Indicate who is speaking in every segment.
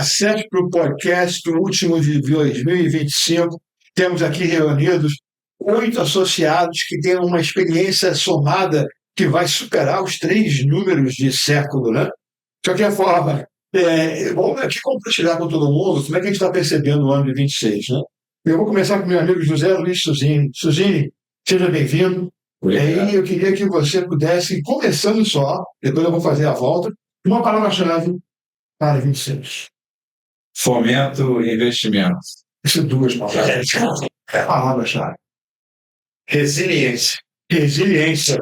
Speaker 1: acesse para o podcast do último de 2025. Temos aqui reunidos 8 associados que têm uma experiência somada que vai superar os 3 números de século, né? De qualquer forma, vamos aqui compartilhar com todo mundo como é que a gente está percebendo o ano de 26, né? Eu vou começar com meu amigo José Luiz Suzini. Suzini, seja bem-vindo. E aí eu queria que você pudesse, começando só, depois eu vou fazer a volta, uma palavra-chave para 26.
Speaker 2: Fomento e investimento.
Speaker 1: Essas 2 palavras. Palavra-chave.
Speaker 2: Resiliência.
Speaker 1: Resiliência.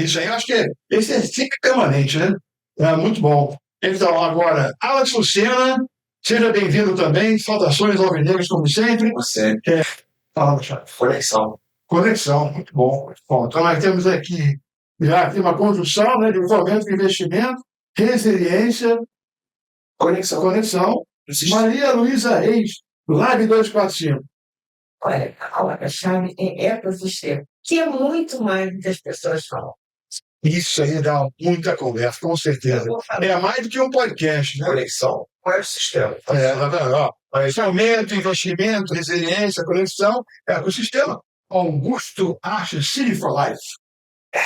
Speaker 1: Isso aí, eu acho que esse é sempre permanente, né? Muito bom. Então, agora, Alex Lucena, seja bem-vindo também. Saudações alvinegras, como sempre.
Speaker 2: Você.
Speaker 1: Palavra-chave.
Speaker 2: Conexão.
Speaker 1: Conexão, muito bom. Muito bom. Então, nós temos aqui já uma conjunção, né, de fomento e investimento, resiliência, conexão. Maria Luísa Reis, Live 245.
Speaker 3: Olha, a palavra-chave é ecosistema, que é muito mais do que as pessoas falam.
Speaker 1: Isso aí dá muita conversa, com certeza. É mais do que um podcast, né?
Speaker 2: Conexão. Qual é o sistema?
Speaker 1: Tá vendo? Fomento, investimento, resiliência, conexão, ecossistema. Augusto Archer, City for Life.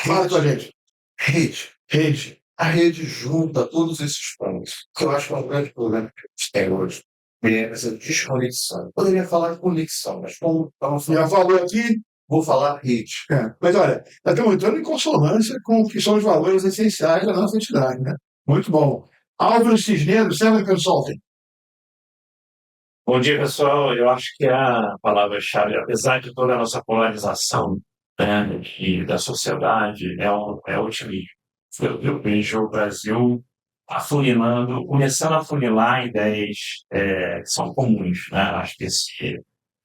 Speaker 1: Fala com a gente. Rede.
Speaker 2: A rede junta todos esses pontos. Que eu acho que é um grande problema que a gente tem hoje. É essa desconexão. Eu poderia falar de conexão, mas como estamos
Speaker 1: Já falou aqui.
Speaker 2: Vou falar rede.
Speaker 1: Mas olha, nós estamos entrando em consonância com o que são os valores essenciais da nossa entidade, né? Muito bom. Álvaro Cisneiro, Seven Consulting.
Speaker 4: Bom dia, pessoal. Eu acho que a palavra-chave, apesar de toda a nossa polarização, né, da sociedade, é o otimismo. Eu vejo o Brasil afunilando, começando a afunilar ideias que são comuns, né? Acho que esse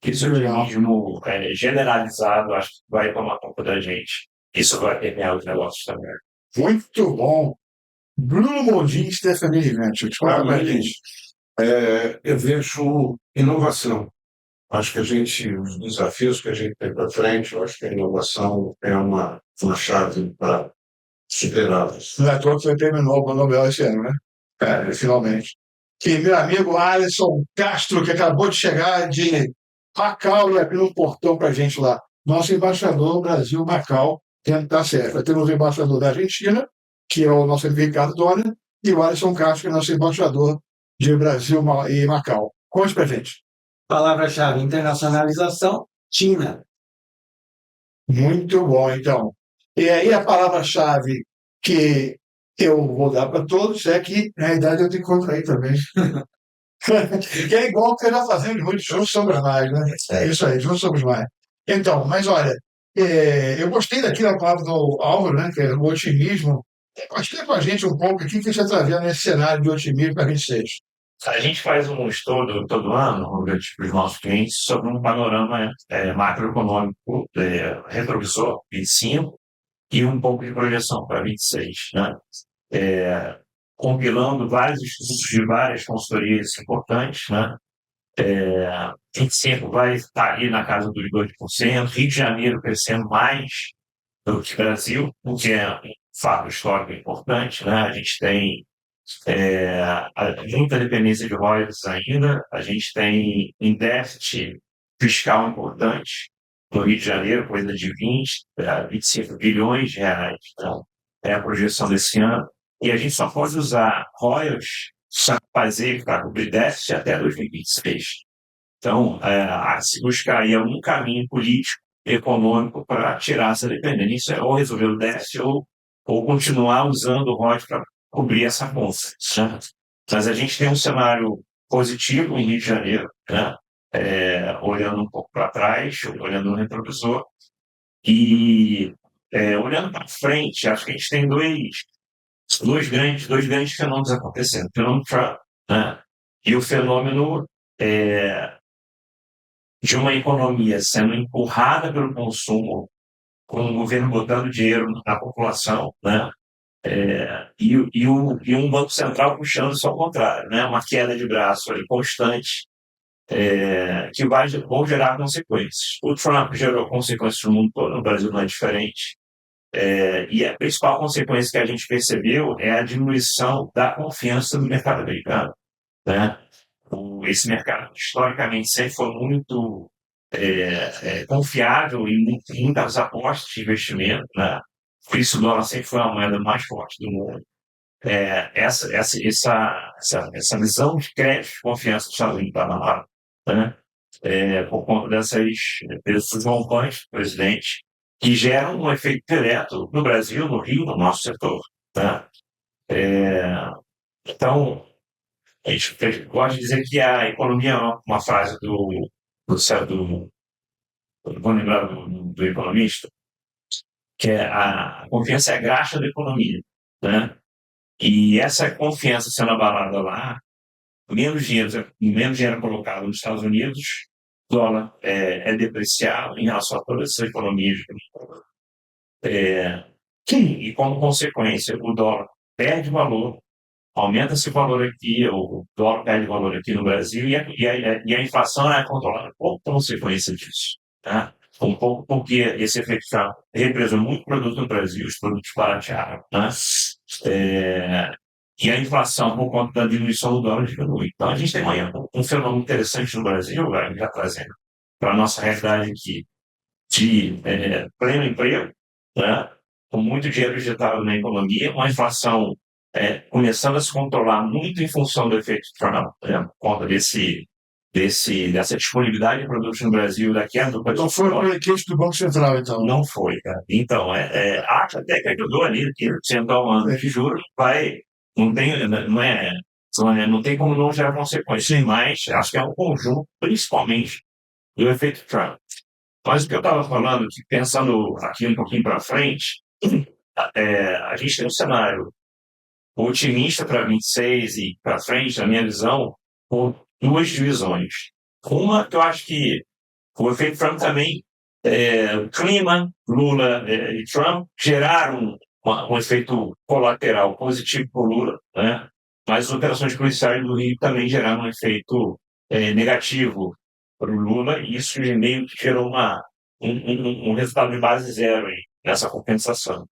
Speaker 4: otimismo generalizado, acho que vai tomar conta da gente. Isso vai permear os negócios também.
Speaker 1: Muito bom. Bruno Mondin, Stephanie Ventures. Qual é a gente?
Speaker 2: Eu vejo inovação. Acho que os desafios que a gente tem para frente, eu acho que a inovação é uma chave para superá-las.
Speaker 1: Não é à toa que você terminou o Nobel esse ano, né? Finalmente. E meu amigo Alisson Castro, que acabou de chegar de Macau e abriu um portão para a gente lá. Nosso embaixador Brasil-Macau, tá certo. Temos o embaixador da Argentina, que é o nosso Ricardo Dória, e o Alisson Castro, que é nosso embaixador de Brasil e Macau. Conte para a gente.
Speaker 5: Palavra-chave: internacionalização, China.
Speaker 1: Muito bom, então. E aí a palavra-chave que eu vou dar para todos é que, na realidade, eu te encontrei também. Que é igual que nós fazemos muito, juntos somos mais, né? É isso aí, juntos somos mais. Então, mas olha, eu gostei daquela palavra do Álvaro, né, que é o otimismo. Explica com a gente um pouco aqui que você está vendo nesse cenário de otimismo para 26.
Speaker 4: A gente faz um estudo todo ano, para os nossos clientes, sobre um panorama macroeconômico retrovisor 25 e um pouco de projeção para 26, né? Compilando vários estudos de várias consultorias importantes, né? 25 vai estar ali na casa dos 2%, Rio de Janeiro crescendo mais do que Brasil, o que é um fato histórico importante, né? A gente tem muita dependência de royalties ainda, a gente tem um déficit fiscal importante no Rio de Janeiro, coisa de 25 bilhões de reais, então, é a projeção desse ano, e a gente só pode usar royalties para cobrir déficit até 2026. Então, se buscar aí algum caminho político, econômico para tirar essa dependência, ou resolver o déficit, ou continuar usando o royalties para cobrir essa conta. Né? Mas a gente tem um cenário positivo em Rio de Janeiro, né? Olhando um pouco para trás, olhando no retrovisor, e olhando para frente, acho que a gente tem dois grandes fenômenos acontecendo. O fenômeno Trump, né? E o fenômeno de uma economia sendo empurrada pelo consumo, com o governo botando dinheiro na população, né? E um Banco Central puxando isso ao contrário, né? Uma queda de braço ali constante, que vão gerar consequências. O Trump gerou consequências no mundo todo, no Brasil não é diferente. E a principal consequência que a gente percebeu é a diminuição da confiança do mercado americano. né? Esse mercado, historicamente, sempre foi muito confiável e muitas apostas de investimento, né? Por isso o dólar sempre foi a moeda mais forte do mundo. Essa visão de crédito de confiança dos Estados Unidos está na hora, né? Por conta desses rompantes do presidente, que geram um efeito direto no Brasil, no Rio, no nosso setor, né? Então, a gente gosta de dizer que a economia é uma frase do vou lembrar do economista, que é a confiança é a graxa da economia, né? E essa confiança sendo abalada lá, menos dinheiro colocado nos Estados Unidos, o dólar é depreciado em relação a todas essas economias. E, como consequência, o dólar perde valor, aumenta esse valor aqui, o dólar perde valor aqui no Brasil, e a inflação é controlada por consequência disso. Tá? Um pouco porque esse efeito represou muito produto no Brasil, os produtos baratearam. Né? E a inflação, por conta da diminuição do dólar, diminui. Então, a gente tem um fenômeno interessante no Brasil, já trazendo para a nossa realidade aqui, de pleno emprego, né? Com muito dinheiro injetado na economia, uma inflação começando a se controlar muito em função do efeito Trump, né? Por conta dessa disponibilidade de produtos no Brasil, da queda do
Speaker 1: Não foi o requinte do Banco Central, então.
Speaker 4: Não foi, cara. Então, acho até que ajudou ali, que sentar um ano de juros vai. Não tem como não gerar consequências, mas acho que é um conjunto, principalmente, do efeito Trump. Mas o que eu estava falando, que pensando aqui um pouquinho para frente, a gente tem um cenário otimista para 26 e para frente, na minha visão, por duas divisões. Uma, que eu acho que o efeito Trump também, o clima, Lula e Trump, geraram um efeito colateral positivo para o Lula, né? Mas as operações policiais do Rio também geraram um efeito negativo para o Lula, e isso meio que gerou um resultado de base zero aí, nessa compensação.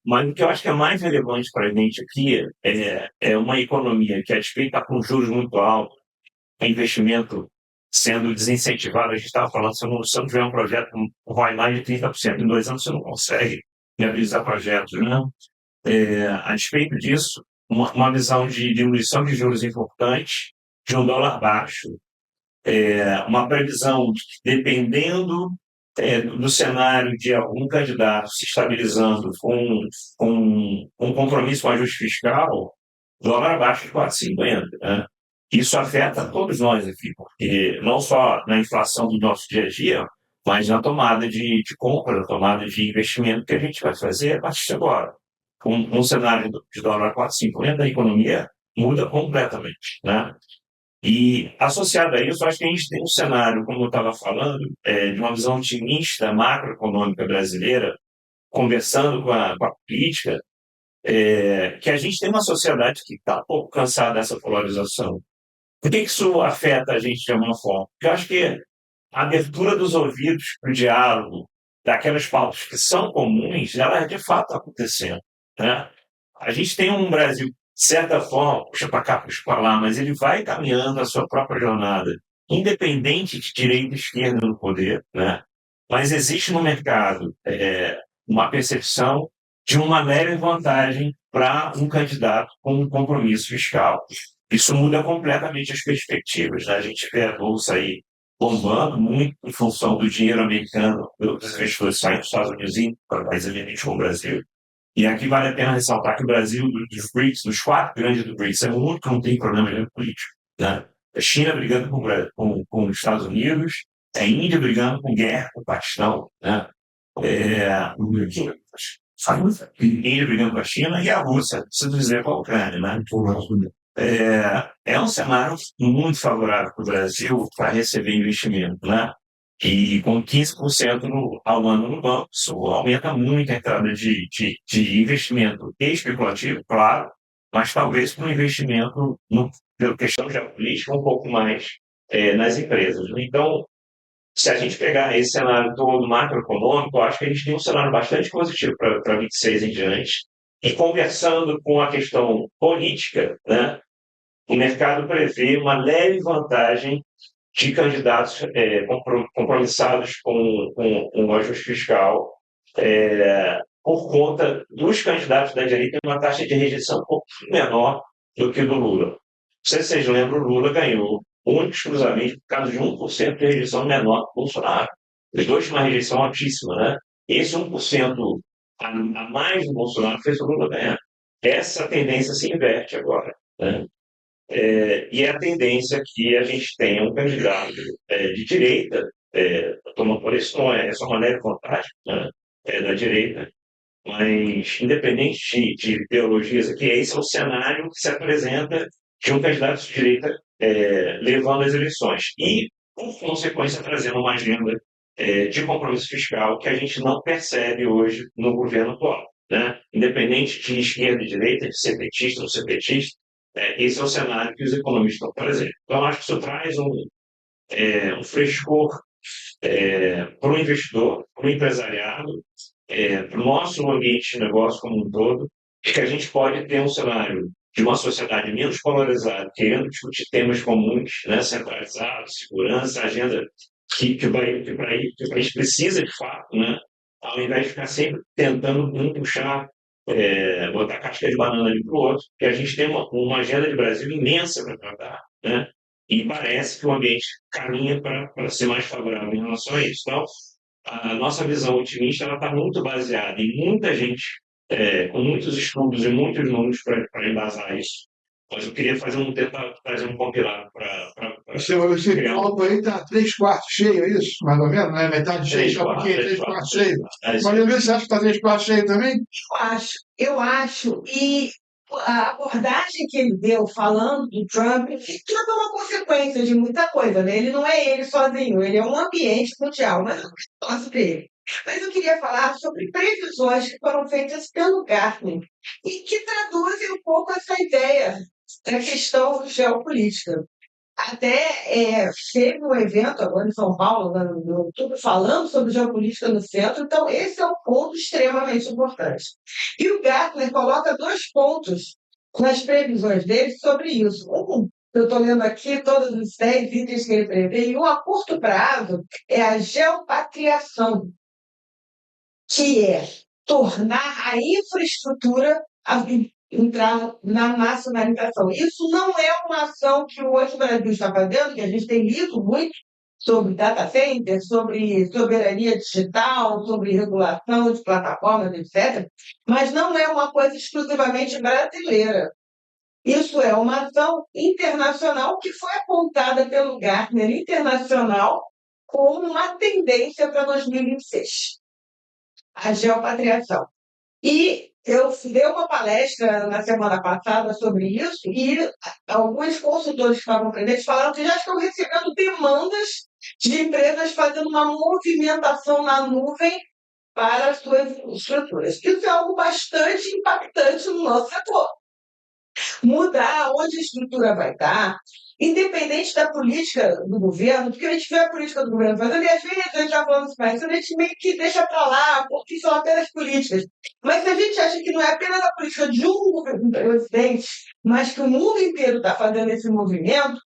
Speaker 4: Mas o que eu acho que é mais relevante para a gente aqui é uma economia que, a despeito está com juros muito altos, investimento sendo desincentivado. A gente estava falando, se não tiver um projeto com ROI mais de 30%, em 2 anos você não consegue viabilizar projetos. Né? A despeito disso, uma visão de diminuição de juros importante, de um dólar baixo, uma previsão de que, dependendo do cenário de algum candidato se estabilizando com um compromisso com ajuste fiscal, dólar abaixo de 4,50. Né? Isso afeta todos nós aqui, porque não só na inflação do nosso dia a dia, mas na tomada de compra, na tomada de investimento que a gente vai fazer a partir de agora. Com um cenário de dólar 4,50, a economia muda completamente. Né? E, associado a isso, acho que a gente tem um cenário, como eu estava falando, de uma visão otimista macroeconômica brasileira, conversando com a política, que a gente tem uma sociedade que está um pouco cansada dessa polarização. Por que isso afeta a gente de alguma forma? Porque eu acho que a abertura dos ouvidos para o diálogo, daquelas pautas que são comuns, ela de fato está acontecendo. Né? A gente tem um Brasil, de certa forma, puxa para cá, puxa para lá, mas ele vai caminhando a sua própria jornada, independente de direita e esquerda no poder. Né? Mas existe no mercado uma percepção de uma leve vantagem para um candidato com um compromisso fiscal. Isso muda completamente as perspectivas. Né? A gente vê a Bolsa aí bombando muito em função do dinheiro americano, dos investidores saindo dos Estados Unidos e para países emergentes como o Brasil. E aqui vale a pena ressaltar que o Brasil, dos BRICS, dos 4 grandes do BRICS, é o único que não tem problema geopolítico. Né? A China brigando com os Estados Unidos, a Índia brigando com guerra com o Paquistão, né? Índia brigando com a China e a Rússia, se dizer com a Ucrânia. Né? É um cenário muito favorável para o Brasil para receber investimento. Né? E com 15% ao ano no banco, isso aumenta muito a entrada de investimento especulativo, claro, mas talvez para um investimento, pela questão geopolítica, um pouco mais nas empresas. Então, se a gente pegar esse cenário todo macroeconômico, eu acho que a gente tem um cenário bastante positivo para 26 em diante. E conversando com a questão política, né, o mercado prevê uma leve vantagem de candidatos compromissados com o ajuste fiscal, por conta dos candidatos da direita, uma taxa de rejeição um pouco menor do que do Lula. Não sei se vocês lembram, o Lula ganhou único exclusivamente por causa de 1% de rejeição menor que o Bolsonaro. Os dois tinham uma rejeição altíssima, né? Esse 1% a mais do Bolsonaro fez o Lula ganhar. Essa tendência se inverte agora, né? E é a tendência que a gente tenha um candidato de direita, tomando por isso, não é essa uma leve vantagem, né, da direita, mas independente de ideologias aqui, esse é o cenário que se apresenta de um candidato de direita levando as eleições e, por consequência, trazendo uma agenda de compromisso fiscal que a gente não percebe hoje no governo atual, né? Independente de esquerda e direita, de ser petista ou ser petista, esse é o cenário que os economistas estão trazendo. Então, acho que isso traz um frescor para o investidor, para o empresariado, para o nosso ambiente de negócio como um todo, de que a gente pode ter um cenário de uma sociedade menos polarizada, querendo discutir temas comuns, né, centralizados, segurança, agenda que o país precisa de fato, né, ao invés de ficar sempre tentando um puxar, botar casca de banana ali para o outro, que a gente tem uma agenda de Brasil imensa para tratar, né, e parece que o ambiente caminha para ser mais favorável em relação a isso. Então, a nossa visão otimista está muito baseada em muita gente, com muitos estudos e muitos números para embasar isso. Mas eu queria tentar trazer um compilado para
Speaker 1: Esse
Speaker 4: criar
Speaker 1: copo aí está 3/4 cheio, é isso? Mais ou menos, não é metade cheio,
Speaker 4: três,
Speaker 1: só um
Speaker 4: quatro,
Speaker 1: pouquinho,
Speaker 4: três,
Speaker 1: 3/4
Speaker 4: quatro,
Speaker 1: cheio.
Speaker 4: três,
Speaker 1: Mas ver se você acha que está 3/4 cheio também?
Speaker 3: Eu acho, e a abordagem que ele deu falando do Trump, tudo é uma consequência de muita coisa, né? Ele não é ele sozinho, ele é um ambiente mundial, mas eu gosto dele. Mas eu queria falar sobre previsões que foram feitas pelo Gartner e que traduzem um pouco essa ideia da questão geopolítica. Até teve um evento agora em São Paulo, no outubro, falando sobre geopolítica no centro, então esse é um ponto extremamente importante. E o Gartner coloca 2 pontos nas previsões dele sobre isso. Eu estou lendo aqui todos os 10 itens que ele prevê, e um a curto prazo é a geopatriação, que é tornar a infraestrutura a entrar na nacionalização. Isso não é uma ação que hoje o Brasil está fazendo, que a gente tem lido muito sobre data center, sobre soberania digital, sobre regulação de plataformas, etc. Mas não é uma coisa exclusivamente brasileira. Isso é uma ação internacional que foi apontada pelo Gartner Internacional como uma tendência para 2026, a geopatriação. E eu dei uma palestra na semana passada sobre isso, e alguns consultores que estavam presentes falaram que já estão recebendo demandas de empresas fazendo uma movimentação na nuvem para as suas estruturas. Isso é algo bastante impactante no nosso setor. Mudar onde a estrutura vai estar, independente da política do governo, porque a gente vê a política do governo fazendo, e às vezes a gente está falando assim, mas a gente meio que deixa para lá, porque são apenas políticas. Mas se a gente acha que não é apenas a política de um presidente, mas que o mundo inteiro está fazendo esse movimento,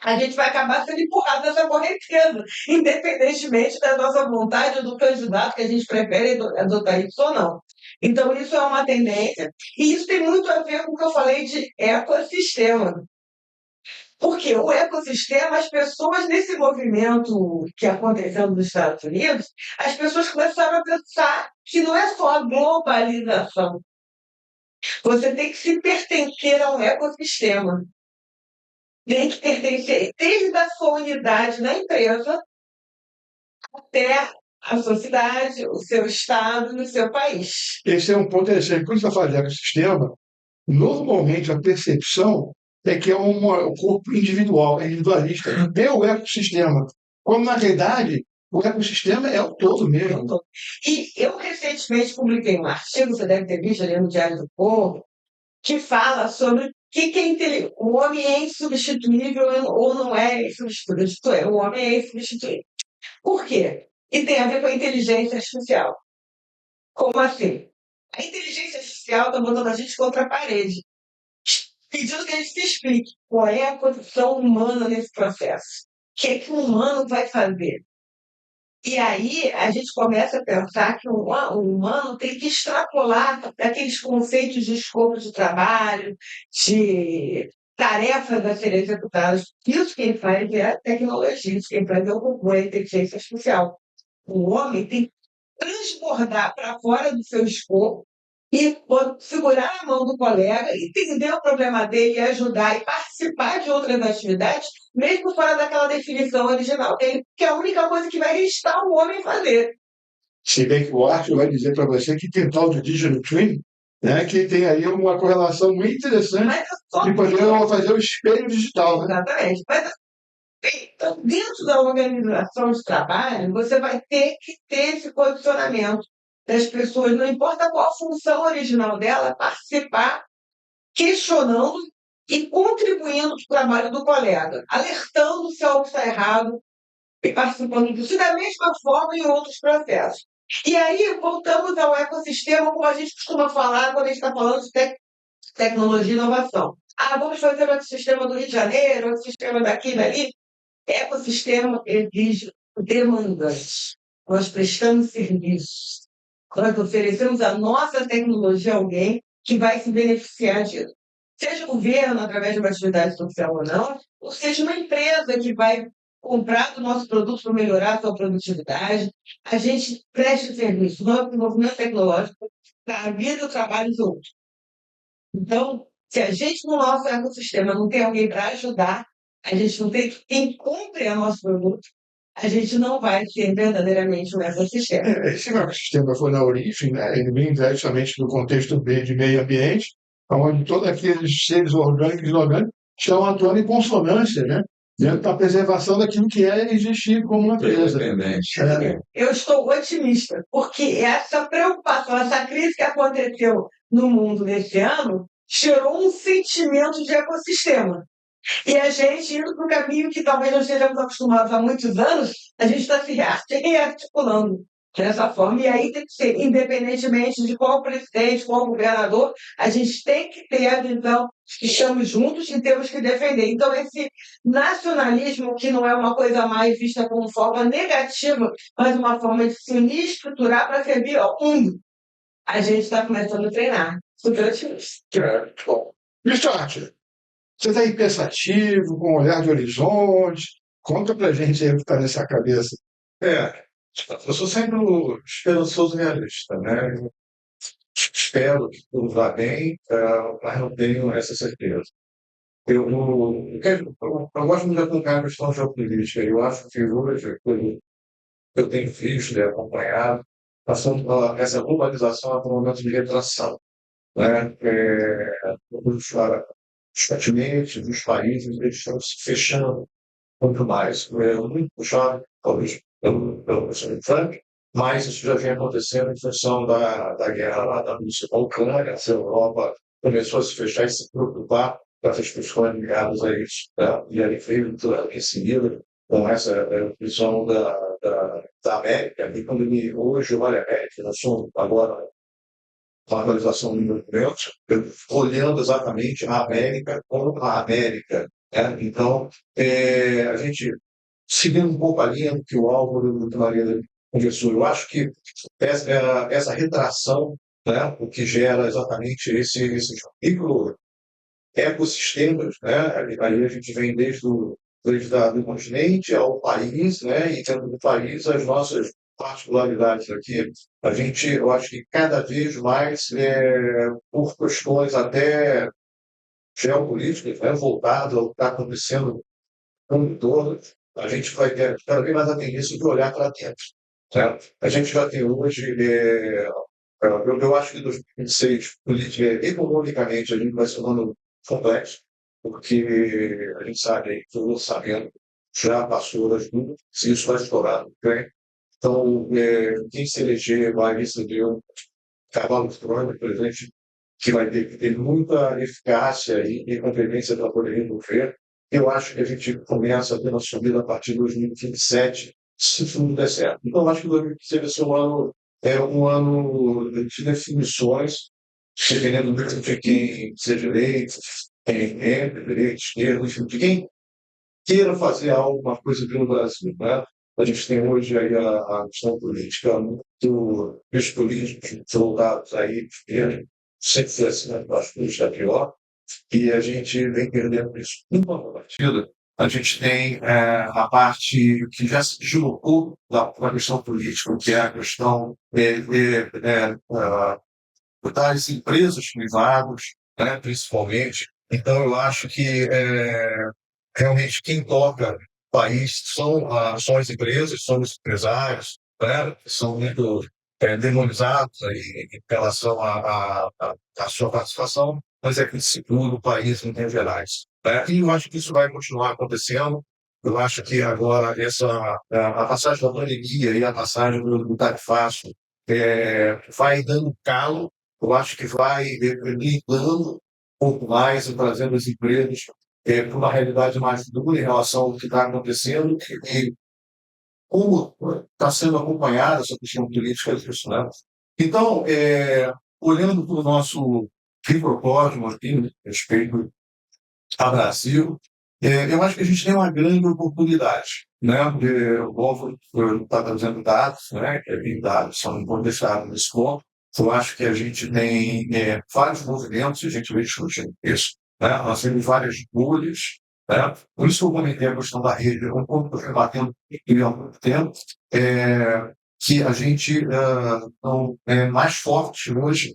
Speaker 3: a gente vai acabar sendo empurrado nessa correnteza, independentemente da nossa vontade ou do candidato que a gente prefere adotar isso ou não. Então, isso é uma tendência, e isso tem muito a ver com o que eu falei de ecossistema. Porque o ecossistema, as pessoas nesse movimento que aconteceu nos Estados Unidos, as pessoas começaram a pensar que não é só a globalização. Você tem que se pertencer a um ecossistema. Tem que pertencer desde a sua unidade na empresa até a sua cidade, o seu estado e o seu país.
Speaker 1: Esse é um ponto interessante. Quando você fala de ecossistema, normalmente a percepção é que é um corpo individual, é individualista, é o ecossistema. Quando, na realidade, o ecossistema é o todo mesmo.
Speaker 3: E eu recentemente publiquei um artigo, você deve ter visto ali no Diário do Povo, que fala sobre o que é inteligência. O homem é insubstituível ou não é insubstituível. Isto é, o homem é insubstituível. Por quê? E tem a ver com a inteligência artificial. Como assim? A inteligência artificial está botando a gente contra a parede. pedindo que a gente se explique qual é a posição humana nesse processo. O que é que o humano vai fazer? E aí a gente começa a pensar que o humano tem que extrapolar daqueles conceitos de escopo de trabalho, de tarefas a serem executadas. Isso quem faz é a tecnologia, isso quem faz é o robô, a inteligência artificial. O homem tem que transbordar para fora do seu escopo e segurar a mão do colega, entender o problema dele, e ajudar e participar de outras atividades, mesmo fora daquela definição original dele, que é a única coisa que vai restar o homem fazer.
Speaker 1: Se bem que o Arthur vai dizer para você que tem tal de digital twin, né, que tem aí uma correlação muito interessante
Speaker 3: Mas é só
Speaker 1: de poder fazer o espelho digital. Né?
Speaker 3: exatamente. Mas então, dentro da organização de trabalho, você vai ter que ter esse posicionamento das pessoas, não importa qual a função original dela, participar, questionando e contribuindo para o trabalho do colega, alertando se algo está errado e participando disso. E da mesma forma em outros processos. E aí, voltamos ao ecossistema, como a gente costuma falar quando a gente está falando de tecnologia e inovação. Ah, vamos fazer o ecossistema do Rio de Janeiro, o ecossistema daqui e dali. Ecossistema exige demandas. Nós prestamos serviços. Nós oferecemos a nossa tecnologia a alguém que vai se beneficiar disso. Seja o governo, através de uma atividade social ou não, ou seja uma empresa que vai comprar do nosso produto para melhorar a sua produtividade. A gente presta serviço, nosso desenvolvimento tecnológico para a vida e o trabalho dos outros. Então, se a gente no nosso ecossistema não tem alguém para ajudar, a gente não tem quem compre o nosso produto, a gente não vai ser verdadeiramente um ecossistema.
Speaker 1: Esse ecossistema foi na origem, né, ele vem diretamente do contexto de meio ambiente, onde todos aqueles seres orgânicos e inorgânicos estão atuando em consonância, né, dentro da preservação daquilo que é existir como natureza.
Speaker 3: Eu estou otimista, porque essa preocupação, essa crise que aconteceu no mundo nesse ano, gerou um sentimento de ecossistema. E a gente indo para um caminho que talvez não estejamos acostumados há muitos anos, a gente está se rearticulando dessa forma. E aí tem que ser, independentemente de qual presidente, qual governador, a gente tem que ter a visão que estamos juntos e temos que defender. Então, esse nacionalismo, que não é uma coisa mais vista como forma negativa, mas uma forma de se unir e estruturar para servir ao mundo, a gente está começando a treinar. Super otimista.
Speaker 1: Bom, Richard, você está aí pensativo, com um olhar de horizonte? Conta pra gente aí o que está nessa cabeça.
Speaker 2: Eu sou sempre esperançoso realista, né? Espero que tudo vá bem, mas não tenho essa certeza. Eu gosto muito de acompanhar a questão geopolítica. Eu acho que hoje, eu tenho visto e acompanhado, essa globalização é um momento de retração. Né? Os continentes, os países, eles estão se fechando muito mais. Muito puxado, talvez, pelo presidente Trump, mas isso já vem acontecendo em função da guerra lá da Rússia com a Ucrânia. A Europa começou a se fechar e se preocupar com essas questões ligadas a isso. Né? E aí veio em seguida com essa visão da América. E quando hoje olha a América, nós somos agora uma atualização do movimento, olhando exatamente a América como a América. Né? Então, a gente, seguindo um pouco a linha do que o Álvaro e a Maria conversou, eu acho que essa retração, né, o que gera exatamente esses microecossistemas, né? Aí a gente vem desde o continente ao país, né? E dentro do país as nossas particularidades aqui. Eu acho que cada vez mais, por questões até geopolíticas, né, voltadas ao que está acontecendo no mundo todo, a gente vai ter cada vez mais a tendência de olhar para dentro. Certo? A gente já tem hoje, eu acho que 2026, economicamente, a gente vai se tornando complexo, porque a gente sabe que o orçamento já passou das duas, se isso vai estourar, okay? Então, quem se eleger vai receber um cavalo de Troia, por exemplo, que vai ter que ter muita eficácia e competência para poder resolver. Eu acho que a gente começa a ter uma subida a partir de 2027, se tudo der certo. Então, eu acho que 2026 vai ser um ano de definições, dependendo de quem seja eleito, direita, esquerda, enfim, de quem queira fazer alguma coisa pelo Brasil, né? A gente tem hoje aí a questão política muito, os políticos soldados aí, sempre foi assim, né? Acho que está pior, e a gente vem perdendo isso. Uma partida, a gente tem a parte que já se deslocou da questão política, que é a questão das empresas privadas, né, principalmente. Então, eu acho que realmente quem toca o país são as empresas, são os empresários, né, que são muito demonizados aí em relação à sua participação, mas é que segura o país em termos gerais. Né? E eu acho que isso vai continuar acontecendo. Eu acho que agora a passagem da pandemia e a passagem do tarifácio vai dando calo. Eu acho que vai lidando um pouco mais e trazendo as empresas para uma realidade mais dura em relação ao que está acontecendo e como está sendo acompanhada essa questão política disso, né? Então, olhando para o nosso microcosmo aqui, né, respeito ao Brasil, eu acho que a gente tem uma grande oportunidade, né? O povo está trazendo dados, né? E dados são importantes nesse ponto. Eu acho que a gente tem vários movimentos, e a gente vem discutindo isso. Né? Nós temos várias bolhas, né? Por isso que eu comentei a questão da rede, um pouco que eu estou batendo há muito tempo, que a gente não é mais forte hoje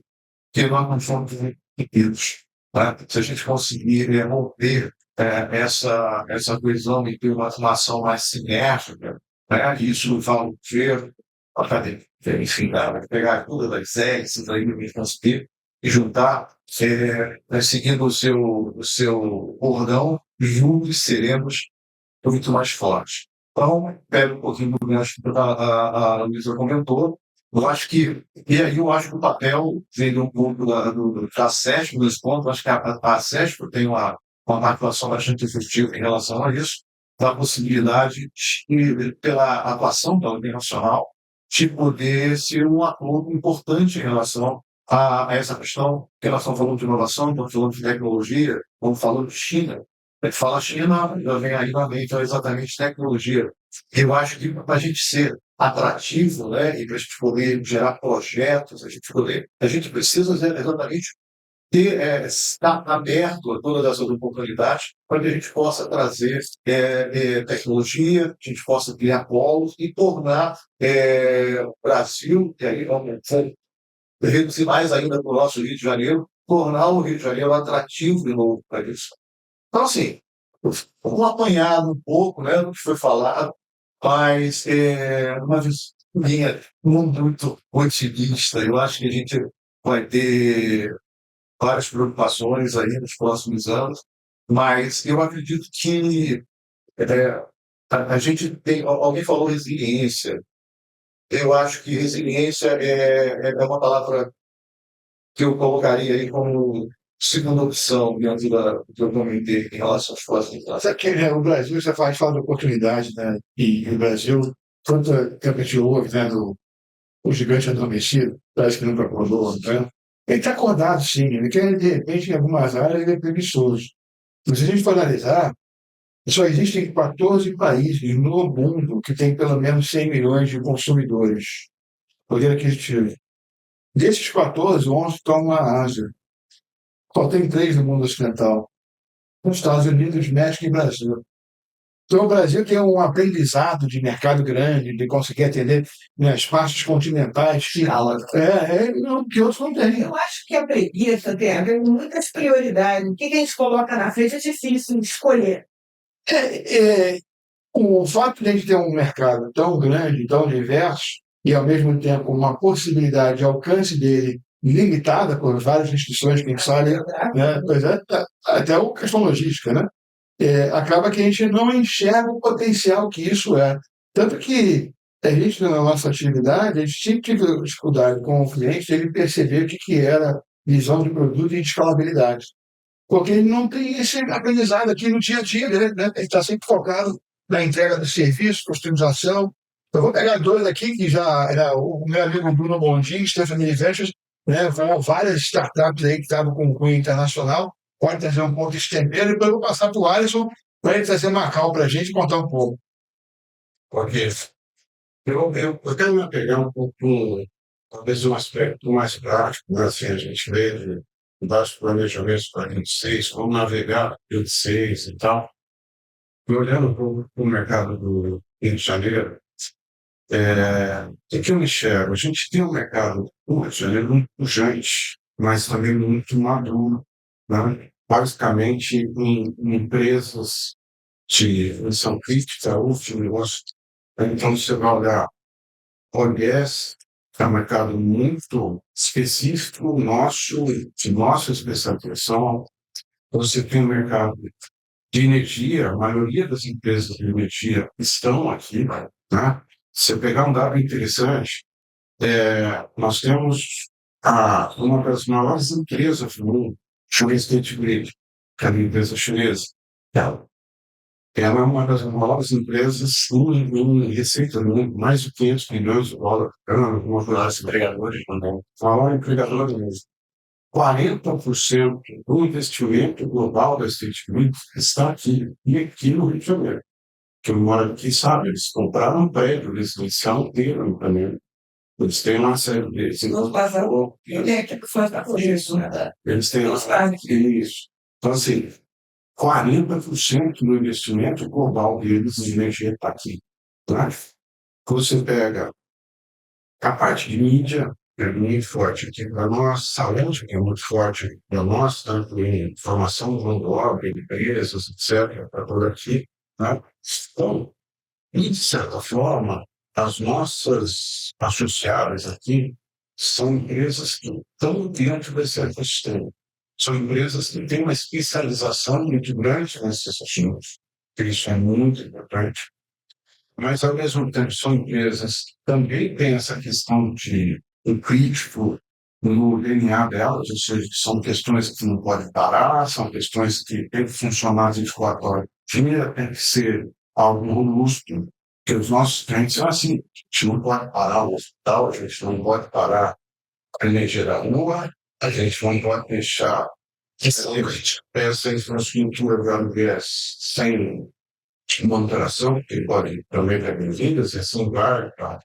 Speaker 2: que nós não somos pequenos. Né? Se a gente conseguir romper essa coesão e ter uma ação mais sinérgica, né? Isso fala o governo, a academia, enfim, pegar todas as hélices aí do MIT e juntar, seguindo o seu bordão, juntos seremos muito mais fortes. Então, pega um pouquinho do gancho que a Luísa comentou. Eu acho que, e aí eu acho que o papel veio um pouco da SESP, dos pontos, acho que a SESP tem uma atuação bastante efetiva em relação a isso, da possibilidade de, pela atuação da União Nacional, de poder ser um ator importante em relação a essa questão, que nós estamos falando de inovação, estamos falando de tecnologia, estamos falando de China. A gente fala China, já vem aí na mente exatamente tecnologia. Eu acho que para a gente ser atrativo, né, e para a gente poder gerar projetos, a gente precisa exatamente estar aberto a todas essas oportunidades para que a gente possa trazer tecnologia, a gente possa criar polos e tornar o Brasil, e aí vamos reduzir mais ainda para o nosso Rio de Janeiro, tornar o Rio de Janeiro atrativo de novo para isso. Então, assim, vamos apanhar um pouco, né, do que foi falado, mas uma visão minha muito otimista. Eu acho que a gente vai ter várias preocupações aí nos próximos anos, mas eu acredito que a gente tem. Alguém falou resiliência. Eu acho que resiliência é uma palavra que eu colocaria aí como segunda opção dentro do que eu comentei em relação às próximas anos.
Speaker 1: Sabe que o Brasil, você fala de oportunidade, né? E o Brasil, quanto tempo a gente ouve, né, o gigante adormecido, parece que nunca acordou, né? Ele está acordado, sim, ele quer, de repente, em algumas áreas, ele é preguiçoso. Mas se a gente for analisar, só existem 14 países no mundo que têm pelo menos 100 milhões de consumidores. Poder aquisitivo. Desses 14, 11 estão na Ásia. Só tem 3 no mundo ocidental. Os Estados Unidos, México e Brasil. Então, o Brasil tem um aprendizado de mercado grande, de conseguir atender, né, as partes continentais que outros não têm.
Speaker 3: Eu acho que a preguiça tem a ver com muitas prioridades. O que a gente coloca na frente é difícil de escolher.
Speaker 1: O fato de a gente ter um mercado tão grande, tão diverso, e ao mesmo tempo uma possibilidade de alcance dele limitada por várias restrições que a gente sabe, né, até a questão logística, né? Acaba que a gente não enxerga o potencial que isso é. Tanto que a gente, na nossa atividade, a gente sempre tive dificuldade com o cliente ele perceber o que era visão de produto e de escalabilidade. Porque ele não tem esse aprendizado aqui no dia a dia dele, né? Ele está sempre focado na entrega do serviço, customização. Eu vou pegar 2 aqui, que já era o meu amigo Bruno Bondin, Stephanie Ventures, né? Várias startups aí que estavam com cunho internacional. pode trazer um pouco de tempero, e depois eu vou passar para o Alisson para ele trazer Macau para a gente e contar um pouco.
Speaker 2: Porque eu quero me apegar um pouco, talvez, um aspecto mais prático, né? Assim, a gente vê de vários planejamentos para 26, como navegar 26 e tal. E olhando para o mercado do Rio de Janeiro, o que eu enxergo? A gente tem um mercado do Rio de Janeiro muito pujante, mas também muito maduro, né? Basicamente em empresas de função crítica, último negócio. Então, você vai olhar oil gas, é um mercado muito específico, nosso, de nossa especialização. Você tem um mercado de energia, a maioria das empresas de energia estão aqui, né? Se você pegar um dado interessante, nós temos uma das maiores empresas do mundo, chama State Grid, que é uma empresa chinesa. Ela é uma das maiores empresas em receita do mundo, mais de 500 milhões de dólares por ano, uma das empregadores também. Maior empregadora do mundo. 40% do investimento global da State Grid está aqui, e aqui no Rio de Janeiro. Que mora aqui, sabe, eles compraram um prédio residencial inteiro também. Eles têm uma série deles. Eles têm uma série disso. Então, assim, 40% do investimento global deles em energia está aqui. Tá? Você pega a parte de mídia, é muito forte aqui para nós, saúde, que é muito forte para nós, tanto em informação do mundo obra, empresas, etc., para por aqui. Tá? Então, de certa forma, as nossas associadas aqui são empresas que estão dentro desse ecossistema. São empresas que têm uma especialização muito grande nesses assuntos. Isso é muito importante. Mas, ao mesmo tempo, são empresas que também têm essa questão de um crítico no DNA delas, ou seja, são questões que não podem parar, são questões que têm que funcionar 24 horas por dia, tem que ser algo robusto, porque os nossos clientes são assim, a gente não pode parar o hospital, a gente não pode parar a energia da rua, a gente não pode deixar essa infraestrutura da gás sem manutenção, que pode também ter bem-vindas, esse lugar, tá?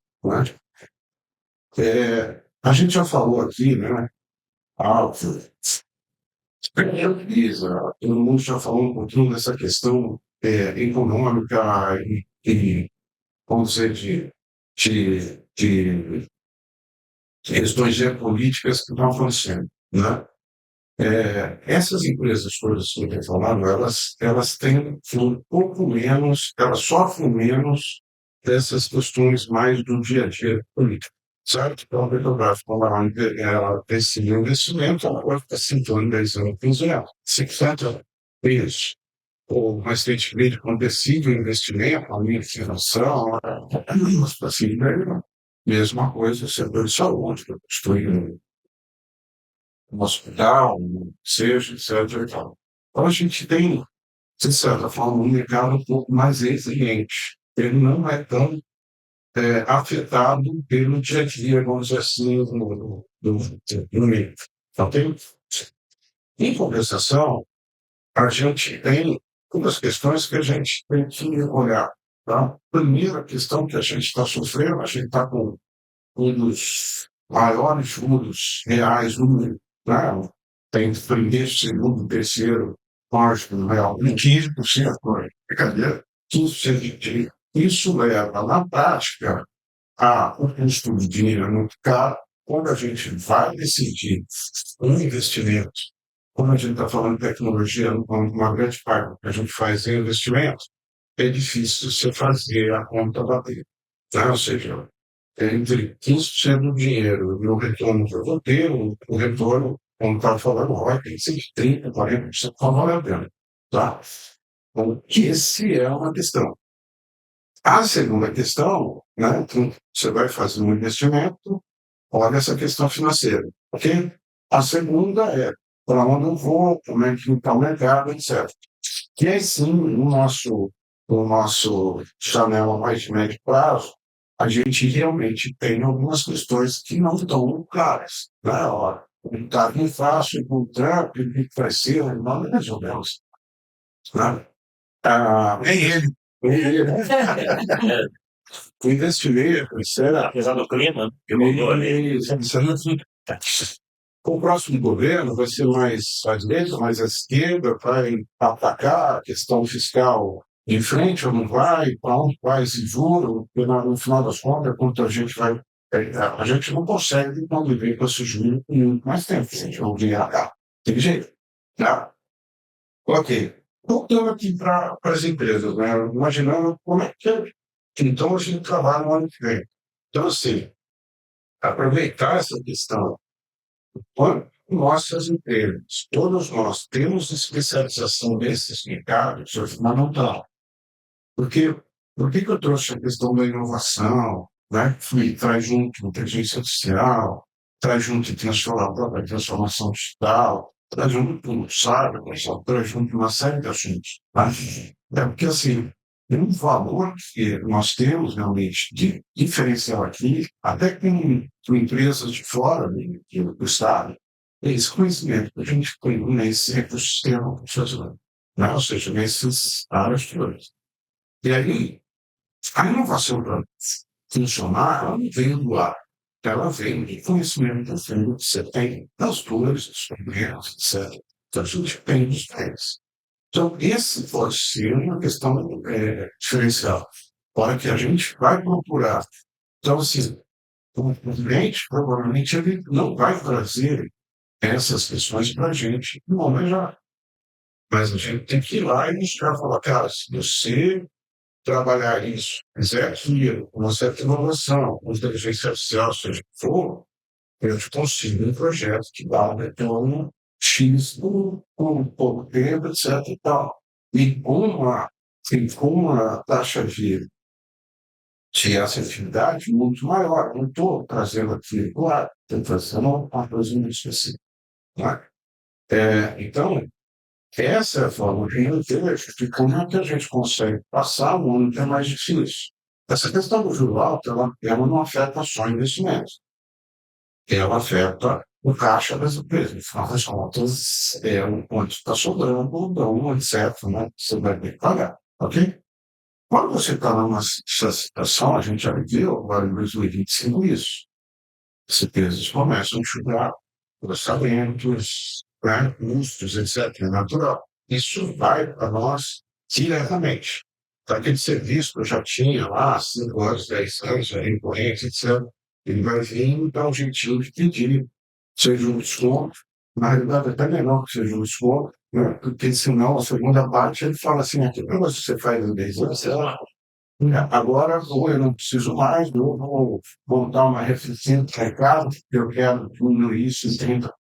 Speaker 2: A gente já falou aqui, né? Todo mundo já falou um pouquinho dessa questão econômica e, vamos dizer, de questões geopolíticas que estão acontecendo, né? Essas empresas todas que eu estou falando, elas têm um pouco menos, elas sofrem menos dessas questões mais do dia a dia político, certo? Então, a Petrobras, quando ela decide um investimento, ela vai ficar 5 anos, 10 anos, 15 anos, 50 anos. Isso. Ou uma State Grid, quando decide um investimento, a minha financiação, assim, mesma coisa, setor de saúde, construir um hospital, seja, etc. Então, a gente tem, de certa forma, um mercado um pouco mais resiliente. Ele não é tão afetado pelo dia a dia, vamos dizer assim, no meio. Então, em compensação, a gente tem duas questões que a gente tem que olhar. Tá? Primeira questão que a gente está sofrendo, a gente está com um dos maiores juros reais do mundo. Né? Tem primeiro, segundo, terceiro, quarto real, 15%, brincadeira, 15% de dinheiro. Isso leva, na prática, a um custo de dinheiro muito caro. Quando a gente vai decidir um investimento, quando a gente está falando de tecnologia, uma grande parte que a gente faz em investimento, é difícil você fazer a conta bater. Né? Ou seja, entre 15% do dinheiro e o retorno que eu vou ter, o retorno, como estava falando, vai ter que ser de 30%, 40%, não vale a pena. Tá? Então, essa é uma questão. A segunda questão, né, então, você vai fazer um investimento, olha essa questão financeira. Okay? A segunda é para onde eu vou, como é que está o mercado, etc. E aí sim, no nosso janela mais de médio prazo, a gente realmente tem algumas questões que não estão claras. Né? Está bem fácil com o Trump, o que vai ser, nós resolvemos. Né?
Speaker 1: Nem ele.
Speaker 2: O investimento, será?
Speaker 4: Apesar do clima, que mudou ali.
Speaker 2: O próximo governo vai ser mais à direita, mais à esquerda, vai atacar a questão fiscal em frente ou não vai, para onde vai esse juro, porque no final das contas, quanto a gente vai. A gente não consegue conviver com esse juro por muito mais tempo, se a gente não vier cá. Tem jeito. Tá? Ok. Voltando aqui para as empresas, né? Imaginando como é que é. Então a gente trabalha no ano que vem. Então, assim, aproveitar essa questão. Quando nossas empresas, todos nós temos especialização nesses mercados, mas não estão. Por que eu trouxe a questão da inovação, né? Traz junto inteligência artificial, traz junto a própria transformação digital, traz junto tudo, sabe? Traz junto uma série de assuntos. Tá? É porque, assim, tem um valor que nós temos realmente de diferencial aqui, até com empresas de fora do Estado, esse conhecimento que a gente tem nesse ecossistema, né? Ou seja, nesses áreas todas. E aí, a inovação para funcionar, ela não vem do ar. Ela vem de conhecimento que você tem das dores, dos problemas, etc. Então, isso depende dos pés. Então, esse pode ser uma questão diferencial. Para que a gente vai procurar. Então, assim, o cliente, provavelmente, ele não vai trazer essas questões para a gente no momento já. Mas a gente tem que ir lá e buscar e falar, cara, se você trabalhar isso, fizer aquilo, com uma certa inovação, com inteligência artificial, seja o que for, eu te consigo um projeto que dá um retorno X com pouco tempo, etc. E tal. E com uma taxa de assertividade muito maior. Não estou trazendo aqui, claro, estou trazendo uma coisa muito específica. Né? Então, essa é a forma que eu vejo de como é que a gente consegue passar um ano que é mais difícil. Essa questão do juro alto, ela não afeta só investimentos. Ela afeta o caixa das empresas. Afinal das contas, onde está sobrando, então, etc., né? Você vai ter que pagar. Ok? Quando você está numa situação, a gente já viu agora em 2025 isso. As empresas começam a enxugar orçamentos, né, custos, etc. É natural. Isso vai para nós diretamente. Então, aquele serviço que eu já tinha lá, 5 anos, 10 anos, recorrente, etc., ele vai vir e dar um jeitinho de pedir, seja um desconto, na realidade até menor que seja um desconto, né? Porque senão a segunda parte ele fala assim, aquele negócio que você faz em 10 anos, sei lá, agora eu não preciso mais, eu vou montar uma refeição para casa, porque eu quero diminuir isso em 30%,